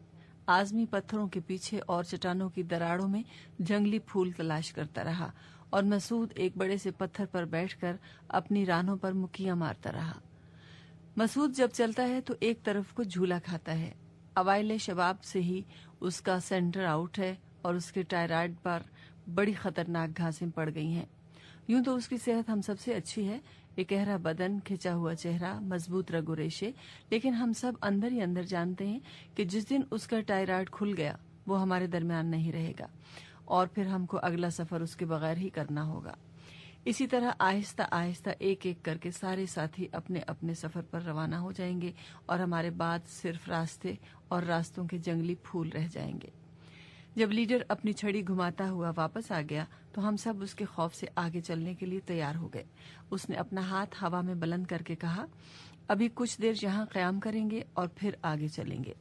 آزمی پتھروں کے پیچھے اور چٹانوں کی دراڑوں میں جنگلی پھول تلاش کرتا رہا اور مسعود ایک بڑے سے پتھر پر بیٹھ کر اپنی رانوں پر مکیاں مارتا رہا. مسعود جب چلتا ہے تو ایک طرف کو جھولا کھاتا ہے. اوائل شباب سے ہی اس کا سینٹر آؤٹ ہے اور اس کے ٹائرائڈ پر بڑی خطرناک گھاسیں پڑ گئی ہیں. یوں تو اس کی صحت ہم سب سے اچھی ہے، ایک گہرا بدن، کھچا ہوا چہرہ، مضبوط رگ و ریشے، لیکن ہم سب اندر ہی اندر جانتے ہیں کہ جس دن اس کا ٹائرائڈ کھل گیا وہ ہمارے درمیان نہیں رہے گا اور پھر ہم کو اگلا سفر اس کے بغیر ہی کرنا ہوگا. اسی طرح آہستہ آہستہ ایک ایک کر کے سارے ساتھی اپنے اپنے سفر پر روانہ ہو جائیں گے اور ہمارے بعد صرف راستے اور راستوں کے جنگلی پھول رہ جائیں گے. جب لیڈر اپنی چھڑی گھماتا ہوا واپس آ گیا تو ہم سب اس کے خوف سے آگے چلنے کے لیے تیار ہو گئے. اس نے اپنا ہاتھ ہوا میں بلند کر کے کہا، ابھی کچھ دیر یہاں قیام کریں گے اور پھر آگے چلیں گے.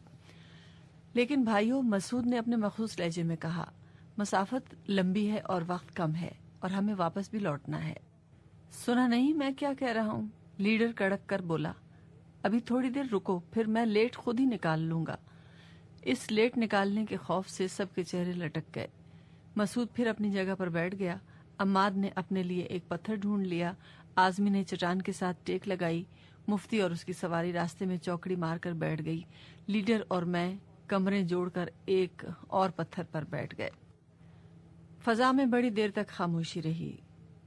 لیکن بھائیو، مسعود نے اپنے مخصوص لہجے میں کہا، مسافت لمبی ہے اور وقت کم ہے اور ہمیں واپس بھی لوٹنا ہے. سنا نہیں میں کیا کہہ رہا ہوں؟ لیڈر کڑک کر بولا. ابھی تھوڑی دیر رکو، پھر میں لیٹ خود ہی نکال لوں گا. اس لیٹ نکالنے کے خوف سے سب کے چہرے لٹک گئے. مسعود پھر اپنی جگہ پر بیٹھ گیا. عماد نے اپنے لیے ایک پتھر ڈھونڈ لیا. اعظمی نے چٹان کے ساتھ ٹیک لگائی. مفتی اور اس کی سواری راستے میں چوکڑی مار کر بیٹھ گئی. لیڈر اور میں کمریں جوڑ کر ایک اور پتھر پر بیٹھ گئے. فضا میں بڑی دیر تک خاموشی رہی.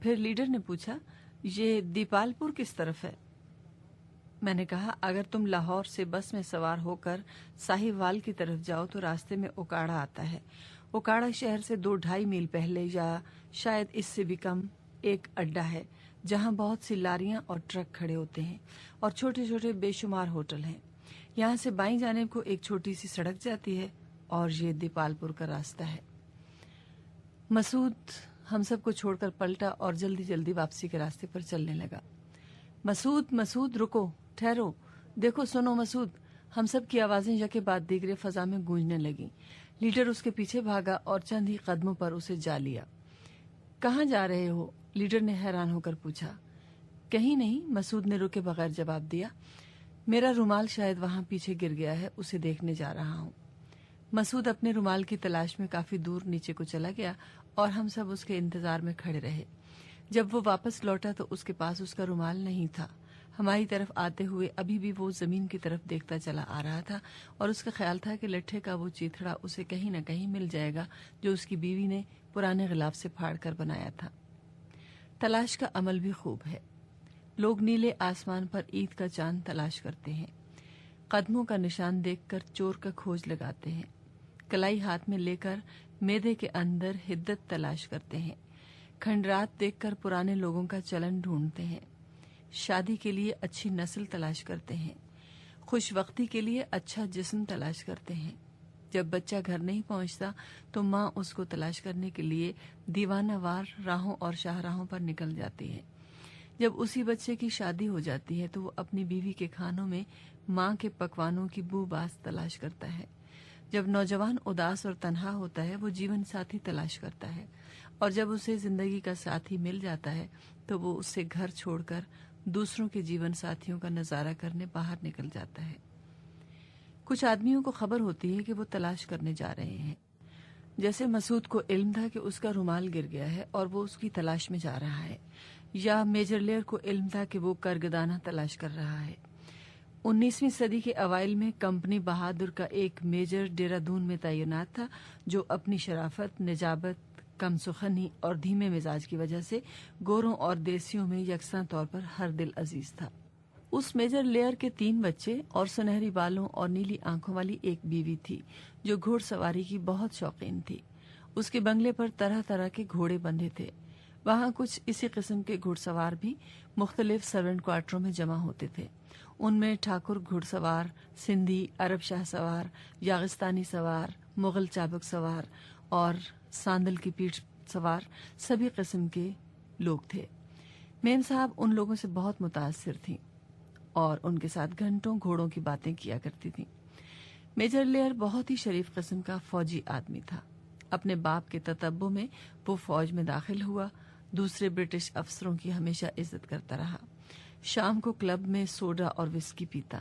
پھر لیڈر نے پوچھا، یہ دیپال پور کس طرف ہے؟ میں نے کہا، اگر تم لاہور سے بس میں سوار ہو کر ساہیوال کی طرف جاؤ تو راستے میں اوکاڑا آتا ہے. اوکاڑا شہر سے 2-2.5 میل پہلے یا شاید اس سے بھی کم ایک اڈا ہے جہاں بہت سی لاریاں اور ٹرک کھڑے ہوتے ہیں اور چھوٹے چھوٹے بے شمار ہوٹل ہیں. یہاں سے بائیں جانب کو ایک چھوٹی سی سڑک جاتی ہے اور یہ دیپال پور کا راستہ ہے. مسعود ہم سب کو چھوڑ کر پلٹا اور جلدی جلدی واپسی کے راستے پر چلنے لگا. مسعود رکو، ٹھہرو، دیکھو، سنو مسعود. ہم سب کی آوازیں یکے بعد دیگرے فضا میں گونجنے لگیں. لیڈر اس کے پیچھے بھاگا اور چند ہی قدموں پر اسے جا لیا. کہاں جا رہے ہو؟ لیڈر نے حیران ہو کر پوچھا. کہیں نہیں، مسعود نے رکے بغیر جواب دیا. میرا رومال شاید وہاں پیچھے گر گیا ہے، اسے دیکھنے جا رہا ہوں. مسعود اپنے رومال کی تلاش میں کافی دور نیچے کو چلا گیا اور ہم سب اس کے انتظار میں کھڑے رہے. جب وہ واپس لوٹا تو اس کے پاس اس کا رومال نہیں تھا. ہماری طرف آتے ہوئے ابھی بھی وہ زمین کی طرف دیکھتا چلا آ رہا تھا اور اس کا خیال تھا کہ لٹھے کا وہ چیتھڑا اسے کہیں نہ کہیں مل جائے گا جو اس کی بیوی نے پرانے غلاف سے پھاڑ کر بنایا تھا. تلاش کا عمل بھی خوب ہے. لوگ نیلے آسمان پر عید کا چاند تلاش کرتے ہیں. قدموں کا نشان دیکھ کر چور کا کھوج لگاتے ہیں. کلائی ہاتھ میں لے کر میدے کے اندر حدت تلاش کرتے ہیں. کھنڈرات دیکھ کر پرانے لوگوں کا چلن ڈھونڈتے ہیں. شادی کے لیے اچھی نسل تلاش کرتے ہیں. خوش وقتی کے لیے اچھا جسم تلاش کرتے ہیں. جب بچہ گھر نہیں پہنچتا تو ماں اس کو تلاش کرنے کے لیے دیوانہ وار راہوں اور شاہراہوں پر نکل جاتی ہے. جب اسی بچے کی شادی ہو جاتی ہے تو وہ اپنی بیوی کے کھانوں میں ماں کے پکوانوں کی بو باس تلاش کرتا ہے. جب نوجوان اداس اور تنہا ہوتا ہے وہ جیون ساتھی تلاش کرتا ہے اور جب اسے زندگی کا ساتھی مل جاتا ہے تو وہ اس سے گھر چھوڑ کر دوسروں کے جیون ساتھیوں کا نظارہ کرنے باہر نکل جاتا ہے. کچھ آدمیوں کو خبر ہوتی ہے کہ وہ تلاش کرنے جا رہے ہیں. جیسے مسعود کو علم تھا کہ اس کا رومال گر گیا ہے اور وہ اس کی تلاش میں جا رہا ہے، یا میجر لیئر کو علم تھا کہ وہ کرگدانہ تلاش کر رہا ہے. 19ویں صدی کے اوائل میں کمپنی بہادر کا ایک میجر دہرادون میں تعینات تھا جو اپنی شرافت، نجابت، کم سخنی اور دھیمے مزاج کی وجہ سے گوروں اور دیسیوں میں یکساں طور پر ہر دل عزیز تھا. اس میجر لیئر کے 3 بچے اور سنہری بالوں اور نیلی آنکھوں والی ایک بیوی تھی جو گھوڑ سواری کی بہت شوقین تھی. اس کے بنگلے پر طرح طرح کے گھوڑے بندھے تھے. وہاں کچھ اسی قسم کے گھڑ سوار بھی مختلف سرونٹ کوارٹروں میں جمع ہوتے تھے. ان میں ٹھاکر گھڑ سوار، سندھی، عرب شاہ سوار، یاغستانی سوار، مغل چابک سوار اور ساندل کی پیٹھ سوار سبھی قسم کے لوگ تھے. میم صاحب ان لوگوں سے بہت متاثر تھیں اور ان کے ساتھ گھنٹوں گھوڑوں کی باتیں کیا کرتی تھیں. میجر لیئر بہت ہی شریف قسم کا فوجی آدمی تھا. اپنے باپ کے تتبع میں وہ فوج میں داخل ہوا. دوسرے برٹش افسروں کی ہمیشہ عزت کرتا رہا. شام کو کلب میں سوڈا اور وسکی پیتا.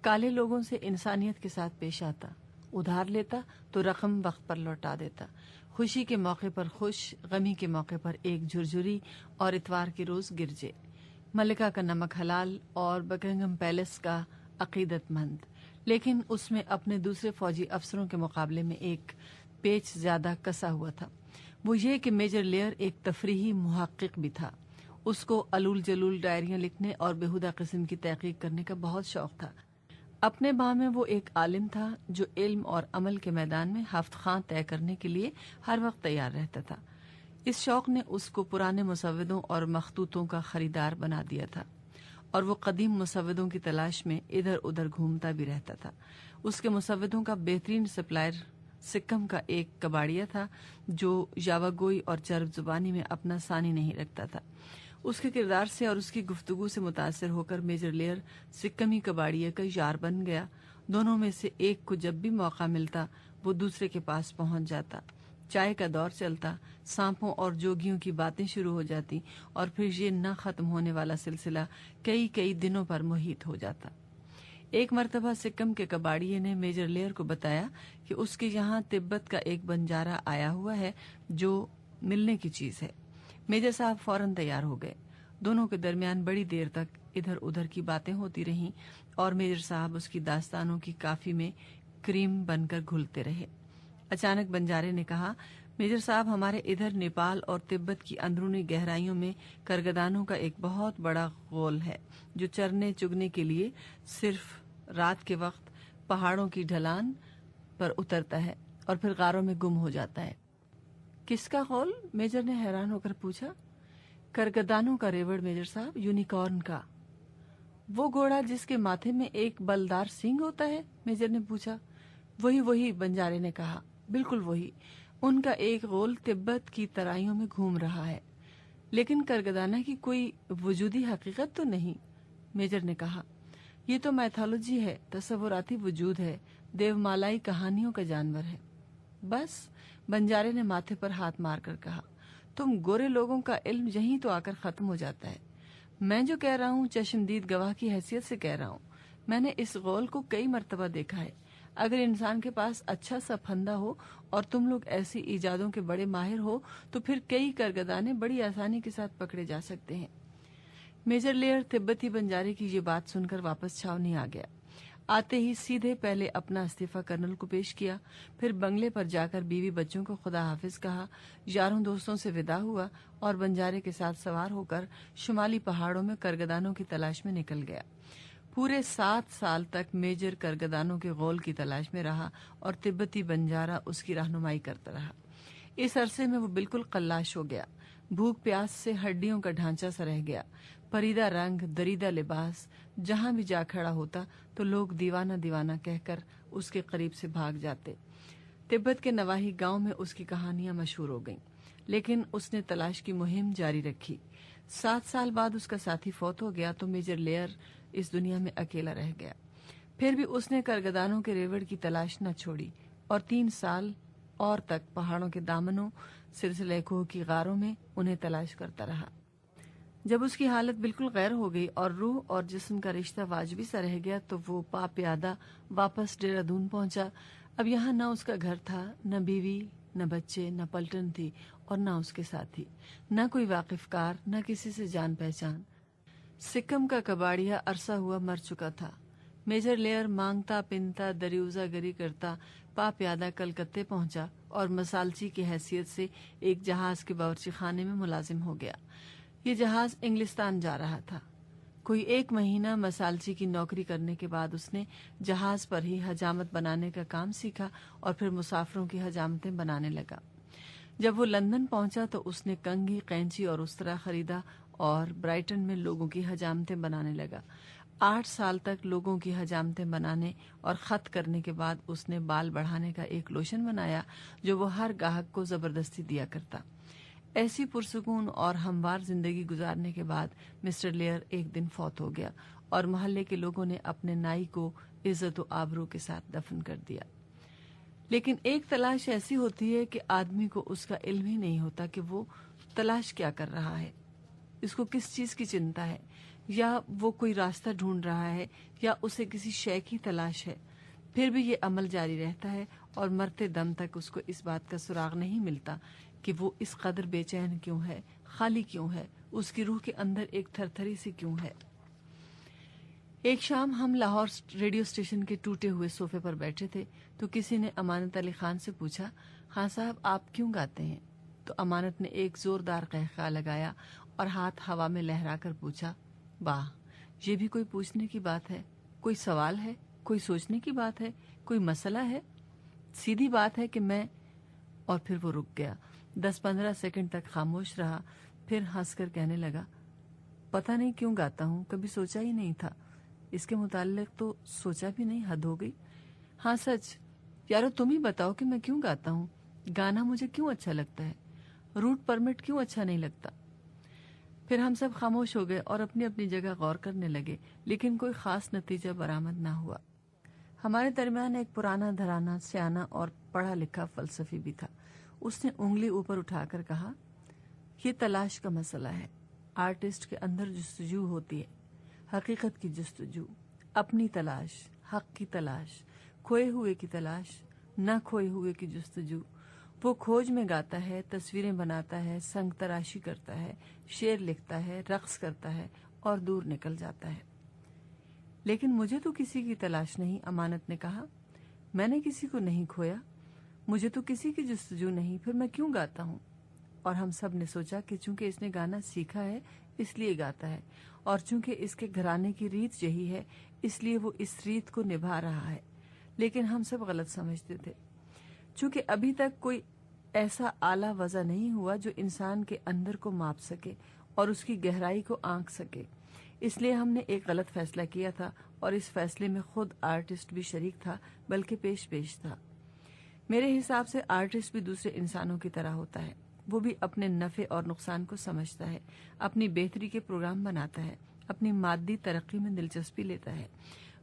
کالے لوگوں سے انسانیت کے ساتھ پیش آتا. ادھار لیتا تو رقم وقت پر لوٹا دیتا. خوشی کے موقع پر خوش، غمی کے موقع پر ایک جھرجھری اور اتوار کے روز گرجے. ملکہ کا نمک حلال اور بکنگم پیلس کا عقیدت مند، لیکن اس میں اپنے دوسرے فوجی افسروں کے مقابلے میں ایک پیچ زیادہ کسا ہوا تھا۔ وہ یہ کہ میجر لیئر ایک تفریحی محقق بھی تھا۔ اس کو الول جلول ڈائریاں لکھنے اور بےہودہ قسم کی تحقیق کرنے کا بہت شوق تھا۔ اپنے باں میں وہ ایک عالم تھا جو علم اور عمل کے میدان میں ہفت خواں طے کرنے کے لیے ہر وقت تیار رہتا تھا۔ اس شوق نے اس کو پرانے مسودوں اور مخطوطوں کا خریدار بنا دیا تھا، اور وہ قدیم مسودوں کی تلاش میں ادھر ادھر گھومتا بھی رہتا تھا۔ اس کے مسودوں کا بہترین سپلائر سکم کا ایک کباڑیا تھا جو یاواگوئی اور چرب زبانی میں اپنا ثانی نہیں رکھتا تھا۔ اس کے کردار سے اور اس کی گفتگو سے متاثر ہو کر میجر لیئر سکمی کباڑیے کا یار بن گیا۔ دونوں میں سے ایک کو جب بھی موقع ملتا وہ دوسرے کے پاس پہنچ جاتا، چائے کا دور چلتا، سانپوں اور جوگیوں کی باتیں شروع ہو جاتی، اور پھر یہ نہ ختم ہونے والا سلسلہ کئی دنوں پر محیط ہو جاتا۔ ایک مرتبہ سکم کے کباڑیے نے میجر لیئر کو بتایا کہ اس کے یہاں تبت کا ایک بنجارہ آیا ہوا ہے جو ملنے کی چیز ہے۔ میجر صاحب فوراً تیار ہو گئے۔ دونوں کے درمیان بڑی دیر تک ادھر ادھر کی باتیں ہوتی رہیں اور میجر صاحب اس کی داستانوں کی کافی میں کریم بن کر گھلتے رہے۔ اچانک بنجارے نے کہا، میجر صاحب، ہمارے ادھر نیپال اور تبت کی اندرونی گہرائیوں میں کرگدانوں کا ایک بہت بڑا غول ہے جو چرنے چگنے کے لیے صرف رات کے وقت پہاڑوں کی ڈھلان پر اترتا ہے اور پھر غاروں میں گم ہو جاتا ہے۔ کس کا غول؟ میجر نے حیران ہو کر پوچھا۔ کرگدانوں کا ریوڑ میجر صاحب، یونیکارن کا۔ وہ گھوڑا جس کے ماتھے میں ایک بلدار سینگ ہوتا ہے؟ میجر نے پوچھا۔ وہی، بنجارے نے کہا، بالکل وہی۔ ان کا ایک غول تبت کی ترائیوں میں گھوم رہا ہے، لیکن کرگدانا کی کوئی وجودی حقیقت تو نہیں، میجر نے کہا۔ یہ تو میتھالوجی ہے، تصوراتی وجود ہے، دیو مالائی کہانیوں کا جانور ہے۔ بس، بنجارے نے ماتھے پر ہاتھ مار کر کہا، تم گورے لوگوں کا علم یہیں تو آ کر ختم ہو جاتا ہے۔ میں جو کہہ رہا ہوں چشمدید گواہ کی حیثیت سے کہہ رہا ہوں۔ میں نے اس غول کو کئی مرتبہ دیکھا ہے۔ اگر انسان کے پاس اچھا سا پھندہ ہو اور تم لوگ ایسی ایجادوں کے بڑے ماہر ہو تو پھر کئی کرگدانے بڑی آسانی کے ساتھ پکڑے جا سکتے ہیں۔ میجر لیئر تبتی بنجارے کی یہ بات سن کر واپس چھاونی آ گیا۔ آتے ہی سیدھے پہلے اپنا استعفیٰ کرنل کو پیش کیا، پھر بنگلے پر جا کر بیوی بچوں کو خدا حافظ کہا، یاروں دوستوں سے ودا ہوا اور بنجارے کے ساتھ سوار ہو کر شمالی پہاڑوں میں کرگدانوں کی تلاش میں نکل گیا۔ پورے 7 سال تک میجر کرگدانوں کے غول کی تلاش میں رہا اور تبتی بنجارہ اس کی رہنمائی کرتا رہا۔ اس عرصے میں وہ بالکل قلاش ہو گیا۔ بھوک پیاس سے ہڈیوں کا ڈھانچہ سا رہ گیا۔ پریدہ رنگ، دریدہ لباس، جہاں بھی جا کھڑا ہوتا تو لوگ دیوانہ دیوانہ کہہ کر اس کے قریب سے بھاگ جاتے۔ تبت کے نواحی گاؤں میں اس کی کہانیاں مشہور ہو گئیں، لیکن اس نے تلاش کی مہم جاری رکھی۔ 7 سال بعد اس کا ساتھی فوت ہو گیا تو میجر لیئر اس دنیا میں اکیلا رہ گیا۔ پھر بھی اس نے کرگدانوں کے ریوڑ کی تلاش نہ چھوڑی اور 3 سال اور تک پہاڑوں کے دامنوں، سلسلہ کوہ کی غاروں میں انہیں تلاش کرتا رہا۔ جب اس کی حالت بالکل غیر ہو گئی اور روح اور جسم کا رشتہ واجبی سا رہ گیا تو وہ پا پیادہ واپس دہرادون پہنچا۔ اب یہاں نہ اس کا گھر تھا، نہ بیوی، نہ بچے، نہ پلٹن تھی اور نہ اس کے ساتھی، نہ کوئی واقف کار، نہ کسی سے جان پہچان۔ سکم کا کباڑیا عرصہ ہوا مر چکا تھا۔ میجر لیئر مانگتا پنتا دریوزہ گری کرتا پا پیادہ کلکتے پہنچا اور مسالچی کی حیثیت سے ایک جہاز کے باورچی خانے میں ملازم ہو گیا۔ یہ جہاز انگلستان جا رہا تھا۔ کوئی 1 مہینہ مسالچی کی نوکری کرنے کے بعد اس نے جہاز پر ہی حجامت بنانے کا کام سیکھا اور پھر مسافروں کی حجامتیں بنانے لگا۔ جب وہ لندن پہنچا تو اس نے کنگھی، قینچی اور استرا خریدا اور برائٹن میں لوگوں کی حجامتیں بنانے لگا۔ 8 سال تک لوگوں کی حجامتیں بنانے اور خط کرنے کے بعد اس نے بال بڑھانے کا ایک لوشن بنایا جو وہ ہر گاہک کو زبردستی دیا کرتا۔ ایسی پرسکون اور ہموار زندگی گزارنے کے بعد مسٹر لیئر ایک دن فوت ہو گیا اور محلے کے لوگوں نے اپنے نائی کو عزت و آبرو کے ساتھ دفن کر دیا۔ لیکن ایک تلاش ایسی ہوتی ہے کہ آدمی کو اس کا علم ہی نہیں ہوتا کہ وہ تلاش کیا کر رہا ہے، اس کو کس چیز کی چنتا ہے، یا وہ کوئی راستہ ڈھونڈ رہا ہے یا اسے کسی شے کی تلاش ہے۔ پھر بھی یہ عمل جاری رہتا ہے اور مرتے دم تک اس کو اس بات کا سراغ نہیں ملتا کہ وہ اس قدر بے چین کیوں ہے، خالی کیوں ہے، اس کی روح کے اندر ایک تھرتھری سی کیوں ہے۔ ایک شام ہم لاہور ریڈیو اسٹیشن کے ٹوٹے ہوئے صوفے پر بیٹھے تھے تو کسی نے امانت علی خان سے پوچھا، خان صاحب آپ کیوں گاتے ہیں؟ تو امانت نے ایک زوردار قہقہہ لگایا اور ہاتھ ہوا میں لہرا کر پوچھا، واہ، یہ بھی کوئی پوچھنے کی بات ہے؟ کوئی سوال ہے؟ کوئی سوچنے کی بات ہے؟ کوئی مسئلہ ہے؟ سیدھی بات ہے کہ میں… اور پھر وہ رک گیا، 10-15 سیکنڈ تک خاموش رہا، پھر ہنس کر کہنے لگا، پتہ نہیں کیوں گاتا ہوں، کبھی سوچا ہی نہیں تھا، اس کے متعلق تو سوچا بھی نہیں، حد ہو گئی۔ ہاں سچ یارو، تم ہی بتاؤ کہ میں کیوں گاتا ہوں، گانا مجھے کیوں اچھا لگتا ہے، روٹ پرمٹ کیوں اچھا نہیں لگتا؟ پھر ہم سب خاموش ہو گئے اور اپنی اپنی جگہ غور کرنے لگے، لیکن کوئی خاص نتیجہ برآمد نہ ہوا۔ ہمارے درمیان ایک پرانا دھرانا، سیانہ اور پڑھا لکھا فلسفی بھی تھا۔ اس نے انگلی اوپر اٹھا کر کہا، یہ تلاش کا مسئلہ ہے۔ آرٹسٹ کے اندر جستجو ہوتی ہے، حقیقت کی جستجو، اپنی تلاش، حق کی تلاش، کھوئے ہوئے کی تلاش، نہ کھوئے ہوئے کی جستجو۔ وہ کھوج میں گاتا ہے، تصویریں بناتا ہے، سنگ تراشی کرتا ہے، شعر لکھتا ہے، رقص کرتا ہے اور دور نکل جاتا ہے۔ لیکن مجھے تو کسی کی تلاش نہیں، امانت نے کہا، میں نے کسی کو نہیں کھویا، مجھے تو کسی کی جستجو نہیں، پھر میں کیوں گاتا ہوں؟ اور ہم سب نے سوچا کہ چونکہ اس نے گانا سیکھا ہے اس لیے گاتا ہے، اور چونکہ اس کے گھرانے کی ریت یہی ہے اس لیے وہ اس ریت کو نبھا رہا ہے۔ لیکن ہم سب غلط سمجھتے تھے، چونکہ ابھی تک کوئی ایسا آلہ وضع نہیں ہوا جو انسان کے اندر کو ماپ سکے اور اس کی گہرائی کو آنک سکے، اس لیے ہم نے ایک غلط فیصلہ کیا تھا، اور اس فیصلے میں خود آرٹسٹ بھی شریک تھا، بلکہ پیش تھا۔ میرے حساب سے آرٹسٹ بھی دوسرے انسانوں کی طرح ہوتا ہے، وہ بھی اپنے نفع اور نقصان کو سمجھتا ہے، اپنی بہتری کے پروگرام بناتا ہے، اپنی مادی ترقی میں دلچسپی لیتا ہے،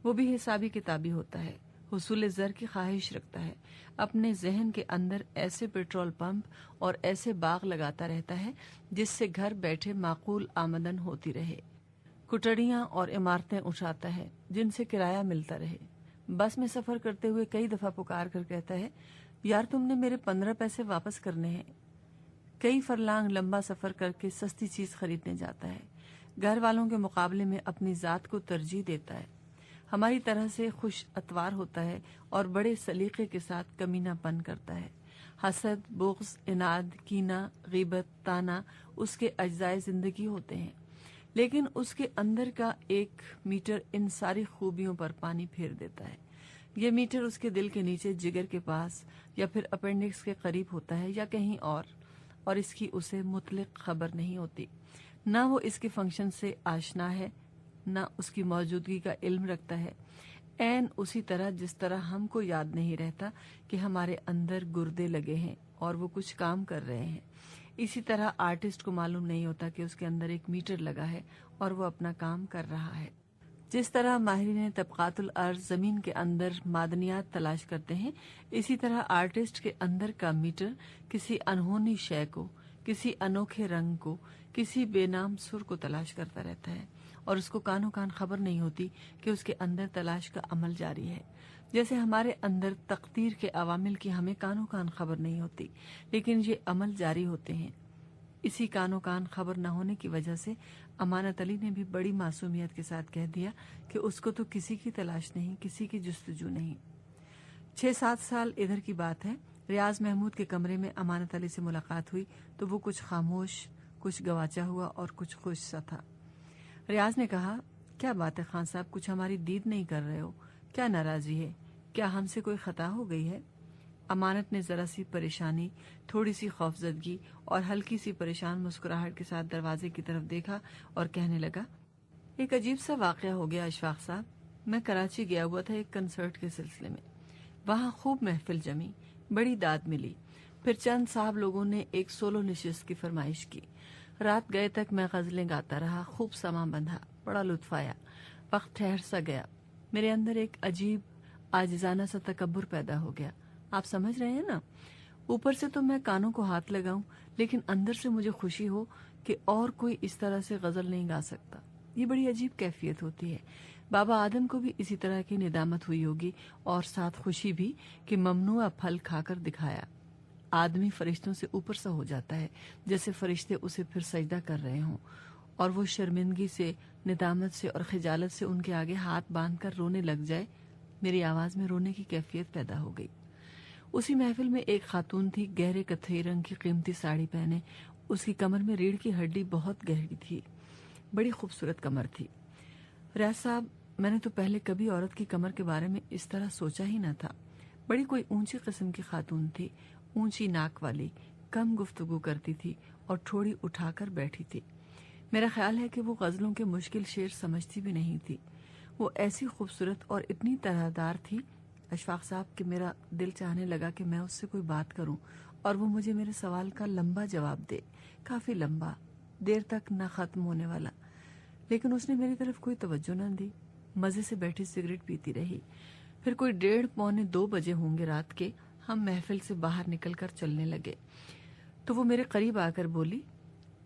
وہ بھی حسابی کتابی ہوتا ہے، حصول زر کی خواہش رکھتا ہے، اپنے ذہن کے اندر ایسے پیٹرول پمپ اور ایسے باغ لگاتا رہتا ہے جس سے گھر بیٹھے معقول آمدن ہوتی رہے، کٹڑیاں اور عمارتیں اٹھاتا ہے جن سے کرایہ ملتا رہے۔ بس میں سفر کرتے ہوئے کئی دفعہ پکار کر کہتا ہے، یار تم نے میرے 15 پیسے واپس کرنے ہیں۔ کئی فرلانگ لمبا سفر کر کے سستی چیز خریدنے جاتا ہے، گھر والوں کے مقابلے میں اپنی ذات کو ترجیح دیتا ہے، ہماری طرح سے خوش اتوار ہوتا ہے اور بڑے سلیقے کے ساتھ کمینہ پن کرتا ہے۔ حسد، بغض، عناد، کینہ، غیبت، طعنہ اس کے اجزائے زندگی ہوتے ہیں، لیکن اس کے اندر کا ایک میٹر ان ساری خوبیوں پر پانی پھیر دیتا ہے۔ یہ میٹر اس کے دل کے نیچے جگر کے پاس یا پھر اپینڈکس کے قریب ہوتا ہے یا کہیں اور اس کی اسے مطلق خبر نہیں ہوتی، نہ وہ اس کے فنکشن سے آشنا ہے، نہ اس کی موجودگی کا علم رکھتا ہے، عین اسی طرح جس طرح ہم کو یاد نہیں رہتا کہ ہمارے اندر گردے لگے ہیں اور وہ کچھ کام کر رہے ہیں، اسی طرح آرٹسٹ کو معلوم نہیں ہوتا کہ اس کے اندر ایک میٹر لگا ہے اور وہ اپنا کام کر رہا ہے۔ جس طرح ماہرین طبقات الارض زمین کے اندر معدنیات تلاش کرتے ہیں، اسی طرح آرٹسٹ کے اندر کا میٹر کسی انہونی شے کو، کسی انوکھے رنگ کو، کسی بے نام سر کو تلاش کرتا رہتا ہے، اور اس کو کانوں کان خبر نہیں ہوتی کہ اس کے اندر تلاش کا عمل جاری ہے۔ جیسے ہمارے اندر تقدیر کے عوامل کی ہمیں کانوں کان خبر نہیں ہوتی، لیکن یہ عمل جاری ہوتے ہیں۔ اسی کانوں کان خبر نہ ہونے کی وجہ سے امانت علی نے بھی بڑی معصومیت کے ساتھ کہہ دیا کہ اس کو تو کسی کی تلاش نہیں، کسی کی جستجو نہیں۔ 6-7 سال ادھر کی بات ہے، ریاض محمود کے کمرے میں امانت علی سے ملاقات ہوئی تو وہ کچھ خاموش، کچھ گواچا ہوا اور کچھ خوش سا تھا۔ ریاض نے کہا، کیا بات ہے خان صاحب، کچھ ہماری دید نہیں کر رہے ہو؟ کیا ناراضی ہے؟ کیا ہم سے کوئی خطا ہو گئی ہے؟ امانت نے ذرا سی پریشانی، تھوڑی سی خوفزدگی اور ہلکی سی پریشان مسکراہٹ کے ساتھ دروازے کی طرف دیکھا اور کہنے لگا، ایک عجیب سا واقعہ ہو گیا اشفاق صاحب، میں کراچی گیا ہوا تھا ایک کنسرٹ کے سلسلے میں، وہاں خوب محفل جمی، بڑی داد ملی، پھر چند صاحب لوگوں نے ایک سولو نشست کی فرمائش کی، رات گئے تک میں غزلیں گاتا رہا، خوب سماں بندھا، بڑا لطف آیا، وقت ٹھہر سا گیا، میرے اندر ایک عجیب عاجزانہ سا تکبر پیدا ہو گیا، آپ سمجھ رہے ہیں نا؟ اوپر سے تو میں کانوں کو ہاتھ لگاؤں لیکن اندر سے مجھے خوشی ہو کہ اور کوئی اس طرح سے غزل نہیں گا سکتا، یہ بڑی عجیب کیفیت ہوتی ہے۔ بابا آدم کو بھی اسی طرح کی ندامت ہوئی ہوگی اور ساتھ خوشی بھی کہ ممنوع پھل کھا کر دکھایا۔ آدمی فرشتوں سے اوپر سا ہو جاتا ہے، جیسے فرشتے اسے پھر سجدہ کر رہے ہوں، اور وہ شرمندگی سے، ندامت سے اور خجالت سے ان کے آگے ہاتھ باندھ کر رونے لگ جائے۔ میری آواز میں رونے کی کیفیت پیدا ہو گئی۔ اسی محفل میں ایک خاتون تھی، گہرے کتھئی رنگ کی قیمتی ساڑی پہنے، اس کی کمر میں ریڑھ کی ہڈی بہت گہری تھی، بڑی خوبصورت کمر تھی۔ ریاض صاحب، میں نے تو پہلے کبھی عورت کی کمر کے بارے میں اس طرح سوچا ہی نہ تھا۔ بڑی کوئی اونچی قسم کی خاتون تھی، اونچی ناک والی، کم گفتگو کرتی تھی اور تھوڑی اٹھا کر بیٹھی تھی۔ میرا خیال ہے کہ وہ غزلوں کے مشکل شعر سمجھتی بھی نہیں تھی۔ وہ ایسی خوبصورت اور اتنی طرحدار تھی اشفاق صاحب کہ میرا دل چاہنے لگا کہ میں اس سے کوئی بات کروں اور وہ مجھے میرے سوال کا لمبا جواب دے، کافی لمبا، دیر تک نہ ختم ہونے والا۔ لیکن اس نے میری طرف کوئی توجہ نہ دی، مزے سے بیٹھی سگریٹ پیتی رہی۔ پھر کوئی 1:30-2 بجے ہوں گے رات کے، ہم محفل سے باہر نکل کر چلنے لگے تو وہ میرے قریب آ کر بولی،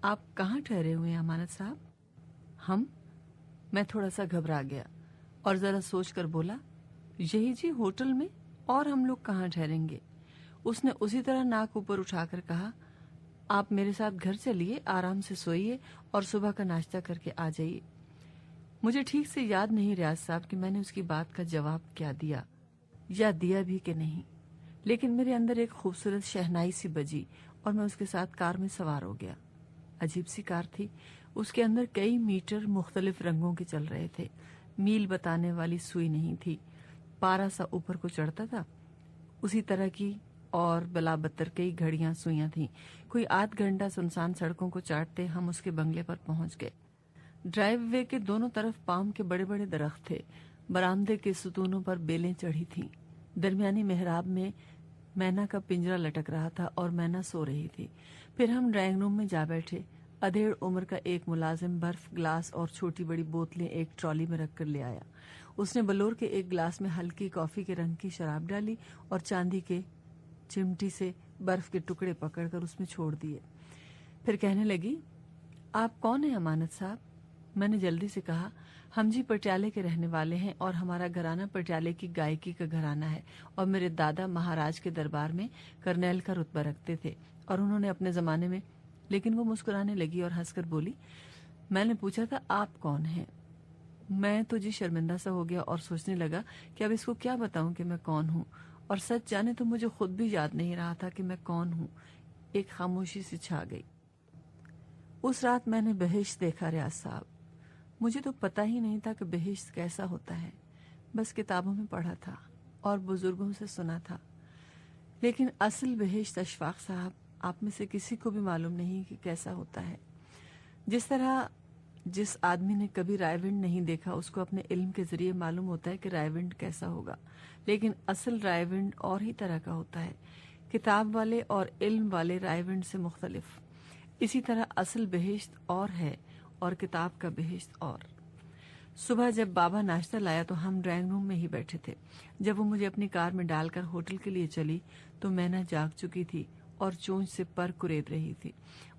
آپ کہاں ٹھہرے ہوئے ہیں امانت صاحب؟ ہم؟ میں تھوڑا سا گھبرا گیا اور ذرا سوچ کر بولا، یہی جی ہوٹل میں، اور ہم لوگ کہاں ٹھہریں گے؟ اس نے اسی طرح ناک اوپر اٹھا کر کہا، آپ میرے ساتھ گھر چلیے، آرام سے سوئیے اور صبح کا ناشتہ کر کے آ جائیے۔ مجھے ٹھیک سے یاد نہیں ریاض صاحب کہ میں نے اس کی بات کا جواب کیا دیا یا دیا بھی کہ نہیں، لیکن میرے اندر ایک خوبصورت شہنائی سی بجی اور میں اس کے ساتھ کار میں سوار ہو گیا۔ عجیب سی کار تھی، اس کے اندر کئی میٹر مختلف رنگوں کے چل رہے تھے، میل بتانے والی سوئی نہیں تھی، پارا سا اوپر کو چڑھتا تھا اسی طرح کی، اور بلا بدتر کئی گھڑیاں سوئیاں تھیں۔ کوئی آدھ گھنٹہ سنسان سڑکوں کو چاٹتے ہم اس کے بنگلے پر پہنچ گئے۔ ڈرائیو وے کے دونوں طرف پام کے بڑے بڑے درخت تھے، برآمدے کے ستونوں پر بیلیں چڑھی تھیں، درمیانی محراب میں مینا کا پنجرا لٹک رہا تھا اور مینا سو رہی تھی۔ پھر ہم ڈرائنگ روم میں جا بیٹھے۔ ادھیڑ عمر کا ایک ملازم برف، گلاس اور چھوٹی بڑی بوتلیں ایک ٹرالی میں رکھ کر لے آیا۔ اس نے بلور کے ایک گلاس میں ہلکی کافی کے رنگ کی شراب ڈالی اور چاندی کے چمٹی سے برف کے ٹکڑے پکڑ کر اس میں چھوڑ دیے۔ پھر کہنے لگی، آپ کون ہیں امانت صاحب؟ میں نے جلدی سے کہا، ہم جی پٹیالے کے رہنے والے ہیں اور ہمارا گھرانہ پٹیالے کی گائکی کا گھرانہ ہے، اور میرے دادا مہاراج کے دربار میں کرنیل کا رتبہ رکھتے تھے، اور انہوں نے اپنے زمانے میں… لیکن وہ مسکرانے لگی اور ہنس کر بولی، میں نے پوچھا تھا آپ کون ہیں؟ میں تو جی شرمندہ سا ہو گیا اور سوچنے لگا کہ اب اس کو کیا بتاؤں کہ میں کون ہوں، اور سچ جانے تو مجھے خود بھی یاد نہیں رہا تھا کہ میں کون ہوں۔ ایک خاموشی سی چھا گئی۔ اس رات میں نے بہشت دیکھا ریاض صاحب۔ مجھے تو پتہ ہی نہیں تھا کہ بہشت کیسا ہوتا ہے، بس کتابوں میں پڑھا تھا اور بزرگوں سے سنا تھا، لیکن اصل بہشت اشفاق صاحب آپ میں سے کسی کو بھی معلوم نہیں کہ کیسا ہوتا ہے۔ جس طرح جس آدمی نے کبھی رائے ونڈ نہیں دیکھا اس کو اپنے علم کے ذریعے معلوم ہوتا ہے کہ رائے ونڈ کیسا ہوگا، لیکن اصل رائے ونڈ اور ہی طرح کا ہوتا ہے، کتاب والے اور علم والے رائے ونڈ سے مختلف۔ اسی طرح اصل بہشت اور ہے اور کتاب کا بہشت اور۔ صبح جب بابا ناشتہ لایا تو ہم ڈرائنگ روم میں ہی بیٹھے تھے۔ جب وہ مجھے اپنی کار میں ڈال کر ہوٹل کے لیے چلی تو مینا جاگ چکی تھی اور چونچ سے پر کرید رہی تھی۔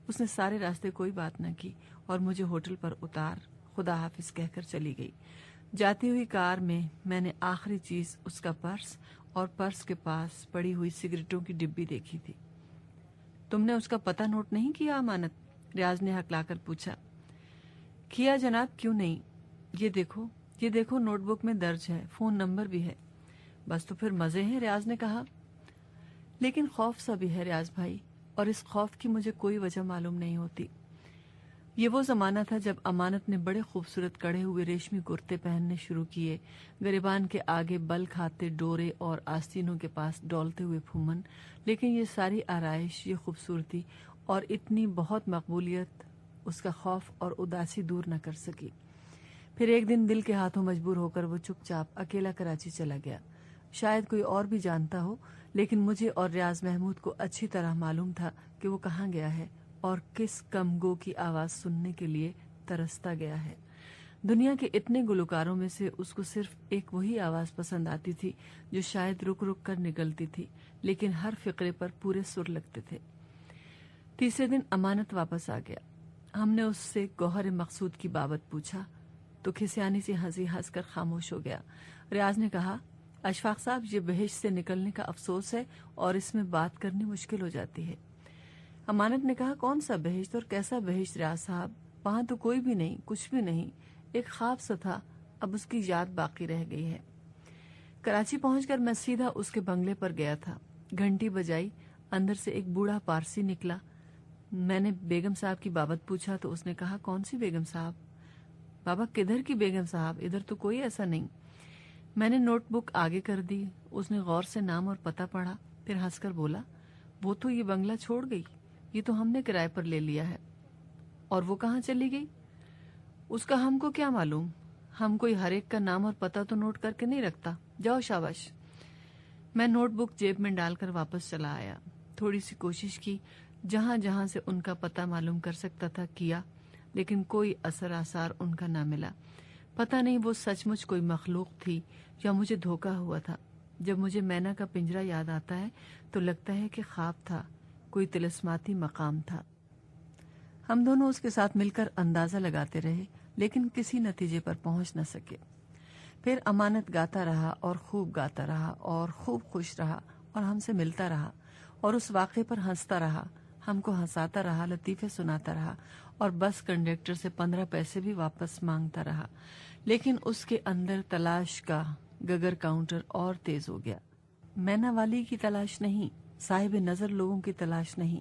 اس نے سارے راستے کوئی بات نہ کی اور مجھے ہوٹل پر اتار خدا حافظ کہہ کر چلی گئی۔ جاتی ہوئی کار میں میں نے آخری چیز اس کا پرس اور پرس کے پاس پڑی ہوئی سگریٹوں کی ڈبی دیکھی تھی۔ تم نے اس کا پتہ نوٹ نہیں کیا امانت؟ ریاض نے ہکلا کر پوچھا۔ کیا جناب، کیوں نہیں؟ یہ دیکھو نوٹ بک میں درج ہے، فون نمبر بھی ہے۔ بس تو پھر مزے ہیں، ریاض نے کہا۔ لیکن خوف سا بھی ہے ریاض بھائی، اور اس خوف کی مجھے کوئی وجہ معلوم نہیں ہوتی۔ یہ وہ زمانہ تھا جب امانت نے بڑے خوبصورت کڑے ہوئے ریشمی کرتے پہننے شروع کیے، گریبان کے آگے بل کھاتے ڈورے اور آستینوں کے پاس ڈولتے ہوئے پھومن، لیکن یہ ساری آرائش، یہ خوبصورتی اور اتنی بہت مقبولیت اس کا خوف اور اداسی دور نہ کر سکی۔ پھر ایک دن دل کے ہاتھوں مجبور ہو کر وہ چپ چاپ اکیلا کراچی چلا گیا۔ شاید کوئی اور بھی جانتا ہو، لیکن مجھے اور ریاض محمود کو اچھی طرح معلوم تھا کہ وہ کہاں گیا ہے اور کس کم گو کی آواز سننے کے لیے ترستا گیا ہے۔ دنیا کے اتنے گلوکاروں میں سے اس کو صرف ایک وہی آواز پسند آتی تھی جو شاید رک رک کر نکلتی تھی، لیکن ہر فقرے پر پورے سر لگتے تھے۔ تیسرے دن امانت واپس آ گیا۔ ہم نے اس سے گوہر مقصود کی بابت پوچھا تو کھسیانی سی ہنسی ہنس کر خاموش ہو گیا۔ ریاض نے کہا، اشفاق صاحب، یہ بہشت سے نکلنے کا افسوس ہے اور اس میں بات کرنی مشکل ہو جاتی ہے۔ امانت نے کہا، کون سا بہشت اور کیسا بہشت ریاض صاحب؟ وہاں تو کوئی بھی نہیں، کچھ بھی نہیں، ایک خواب سا تھا، اب اس کی یاد باقی رہ گئی ہے۔ کراچی پہنچ کر میں سیدھا اس کے بنگلے پر گیا تھا۔ گھنٹی بجائی، اندر سے ایک بوڑھا پارسی نکلا۔ میں نے بیگم صاحب کی بابت پوچھا تو اس نے کہا، کون سی بیگم صاحب؟ بابا، کدھر کی بیگم صاحب؟ ادھر تو کوئی ایسا نہیں۔ میں نے نوٹ بک آگے کر دی۔ اس نے غور سے نام اور پتہ پڑھا، پھر ہنس کر بولا، وہ تو یہ بنگلہ چھوڑ گئی، یہ تو ہم نے کرائے پر لے لیا ہے۔ اور وہ کہاں چلی گئی؟ اس کا ہم کو کیا معلوم، ہم کوئی ہر ایک کا نام اور پتہ تو نوٹ کر کے نہیں رکھتا۔ جاؤ شاباش۔ میں نوٹ بک جیب میں ڈال کر واپس چلا آیا۔ تھوڑی سی کوشش کی، جہاں جہاں سے ان کا پتہ معلوم کر سکتا تھا کیا، لیکن کوئی اثر آثار ان کا نہ ملا۔ پتہ نہیں وہ سچ مچ کوئی مخلوق تھی یا مجھے دھوکا ہوا تھا۔ جب مجھے مینا کا پنجرہ یاد آتا ہے تو لگتا ہے کہ خواب تھا، کوئی طلسماتی مقام تھا۔ ہم دونوں اس کے ساتھ مل کر اندازہ لگاتے رہے، لیکن کسی نتیجے پر پہنچ نہ سکے۔ پھر امانت گاتا رہا اور خوب گاتا رہا اور خوب خوش رہا اور ہم سے ملتا رہا اور اس واقعے پر ہنستا رہا، ہم کو ہنساتا رہا، لطیفے سناتا رہا اور بس کنڈکٹر سے 15 پیسے بھی واپس مانگتا رہا۔ لیکن اس کے اندر تلاش کا گگر کاؤنٹر اور تیز ہو گیا۔ مینا والی کی تلاش نہیں، صاحب نظر لوگوں کی تلاش نہیں،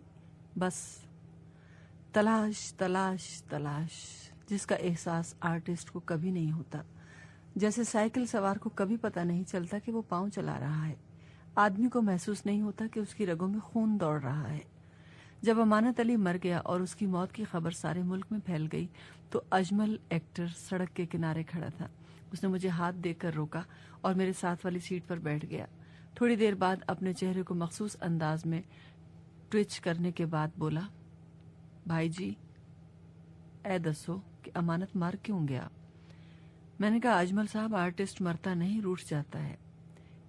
بس تلاش تلاش تلاش، جس کا احساس آرٹسٹ کو کبھی نہیں ہوتا۔ جیسے سائیکل سوار کو کبھی پتہ نہیں چلتا کہ وہ پاؤں چلا رہا ہے، آدمی کو محسوس نہیں ہوتا کہ اس کی رگوں میں خون دوڑ رہا ہے۔ جب امانت علی مر گیا اور اس کی موت کی خبر سارے ملک میں پھیل گئی تو اجمل ایکٹر سڑک کے کنارے کھڑا تھا۔ اس نے مجھے ہاتھ دے کر روکا اور میرے ساتھ والی سیٹ پر بیٹھ گیا۔ تھوڑی دیر بعد اپنے چہرے کو مخصوص انداز میں ٹوچ کرنے کے بعد بولا، بھائی جی، اے دسو کہ امانت مر کیوں گیا؟ میں نے کہا، اجمل صاحب، آرٹسٹ مرتا نہیں، روٹ جاتا ہے۔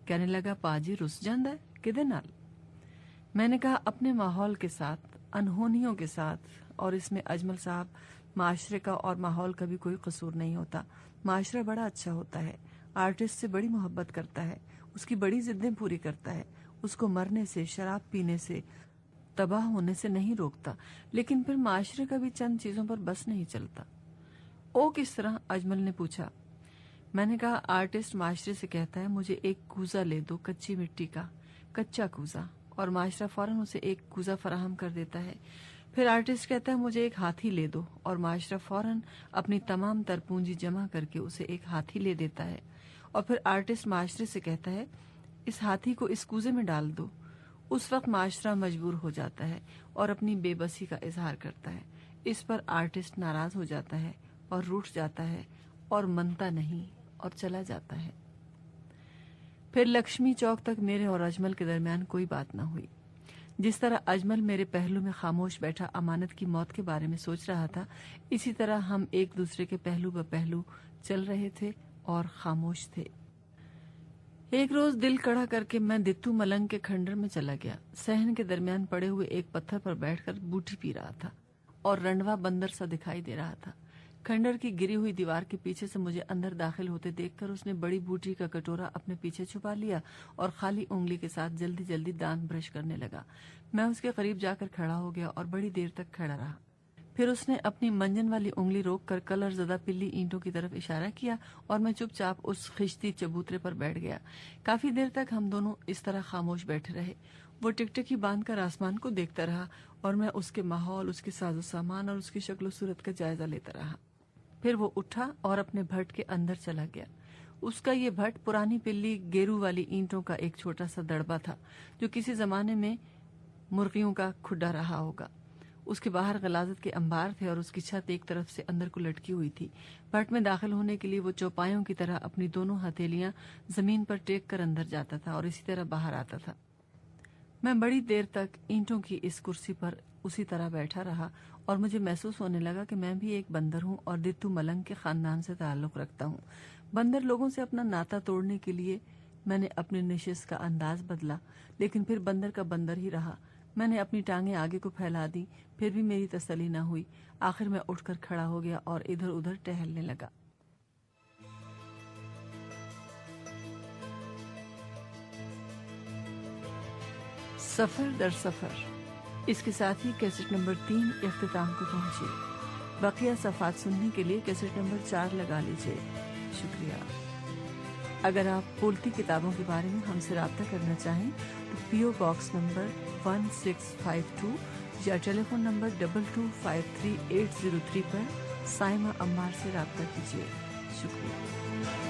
کہنے لگا، پاجی رس جاندہ ہے کدے نال؟ میں نے کہا، اپنے ماحول کے ساتھ، انہونیوں کے ساتھ، اور اس میں اجمل صاحب معاشرے کا اور ماحول کا بھی کوئی قصور نہیں ہوتا۔ معاشرہ بڑا اچھا ہوتا ہے، آرٹسٹ سے بڑی محبت کرتا ہے، اس کی بڑی ضدیں پوری کرتا ہے، اس کو مرنے سے، شراب پینے سے، تباہ ہونے سے نہیں روکتا، لیکن پھر معاشرے کا بھی چند چیزوں پر بس نہیں چلتا۔ او کس طرح؟ اجمل نے پوچھا۔ میں نے کہا، آرٹسٹ معاشرے سے کہتا ہے، مجھے ایک کوزہ لے دو کچی مٹی کا، کچا کوزہ، اور معاشرہ فوراً اسے ایک کوزہ فراہم کر دیتا ہے۔ پھر آرٹسٹ کہتا ہے، مجھے ایک ہاتھی لے دو، اور معاشرہ فوراً اپنی تمام تر پونجی جمع کر کے اسے ایک ہاتھی لے دیتا ہے۔ اور پھر آرٹسٹ معاشرے سے کہتا ہے، اس ہاتھی کو اس کوزے میں ڈال دو۔ اس وقت معاشرہ مجبور ہو جاتا ہے اور اپنی بے بسی کا اظہار کرتا ہے۔ اس پر آرٹسٹ ناراض ہو جاتا ہے اور روٹھ جاتا ہے اور منتا نہیں اور چلا جاتا ہے۔ پھر لکشمی چوک تک میرے اور اجمل کے درمیان کوئی بات نہ ہوئی۔ جس طرح اجمل میرے پہلو میں خاموش بیٹھا امانت کی موت کے بارے میں سوچ رہا تھا، اسی طرح ہم ایک دوسرے کے پہلو بہ پہلو چل رہے تھے اور خاموش تھے۔ ایک روز دل کڑا کر کے میں دتو ملنگ کے کھنڈر میں چلا گیا۔ صحن کے درمیان پڑے ہوئے ایک پتھر پر بیٹھ کر بوٹی پی رہا تھا اور رنڈوا بندر سا دکھائی دے رہا تھا۔ کھنڈر کی گری ہوئی دیوار کے پیچھے سے مجھے اندر داخل ہوتے دیکھ کر اس نے بڑی بوٹی کا کٹورا اپنے پیچھے چھپا لیا اور خالی انگلی کے ساتھ جلدی جلدی دانت برش کرنے لگا۔ میں اس کے قریب جا کر کھڑا ہو گیا اور بڑی دیر تک کھڑا رہا۔ پھر اس نے اپنی منجن والی انگلی روک کر کلر زدہ پلی اینٹوں کی طرف اشارہ کیا اور میں چپ چاپ اس خشتی چبوترے پر بیٹھ گیا۔ کافی دیر تک ہم دونوں اس طرح خاموش بیٹھے رہے۔ وہ ٹکٹکی باندھ کر آسمان کو دیکھتا رہا اور میں اس کے ماحول، اس کے ساز و سامان اور اس کی شکل و صورت کا جائزہ لیتا رہا۔ پھر وہ اٹھا اور اپنے بھٹ کے اندر چلا گیا۔ اس کا یہ بھٹ پرانی پلی گیرو والی اینٹوں کا ایک چھوٹا سا دڑبا تھا جو کسی زمانے میں مرغیوں کا کھڈا رہا ہوگا۔ اس کے باہر غلاظت کے انبار تھے اور اس کی چھت ایک طرف سے اندر کو لٹکی ہوئی تھی۔ بھٹ میں داخل ہونے کے لیے وہ چوپایوں کی طرح اپنی دونوں ہتھیلیاں زمین پر ٹیک کر اندر جاتا تھا اور اسی طرح باہر آتا تھا۔ میں بڑی دیر تک اینٹوں کی اس کرسی پر اسی طرح بیٹھا رہا اور مجھے محسوس ہونے لگا کہ میں بھی ایک بندر ہوں اور دتو ملنگ کے خاندان سے تعلق رکھتا ہوں۔ بندر لوگوں سے اپنا ناطہ توڑنے کے لیے میں نے اپنی نشست کا انداز بدلا، لیکن پھر بندر کا بندر ہی رہا۔ میں نے اپنی ٹانگیں آگے کو پھیلا دی، پھر بھی میری تسلی نہ ہوئی۔ آخر میں اٹھ کر کھڑا ہو گیا اور ادھر ادھر ٹہلنے لگا۔ سفر در سفر، اس کے ساتھ ہی کیسٹ نمبر 3 اختتام کو پہنچے۔ بقیہ صفحات سننے کے لیے کیسٹ نمبر 4 لگا لیجیے۔ شکریہ۔ اگر آپ بولتی کتابوں کے بارے میں ہم سے رابطہ کرنا چاہیں تو PO باکس نمبر 1652 یا ٹیلی فون نمبر 2253-803 پر سائمہ عمار سے رابطہ کیجیے۔ شکریہ۔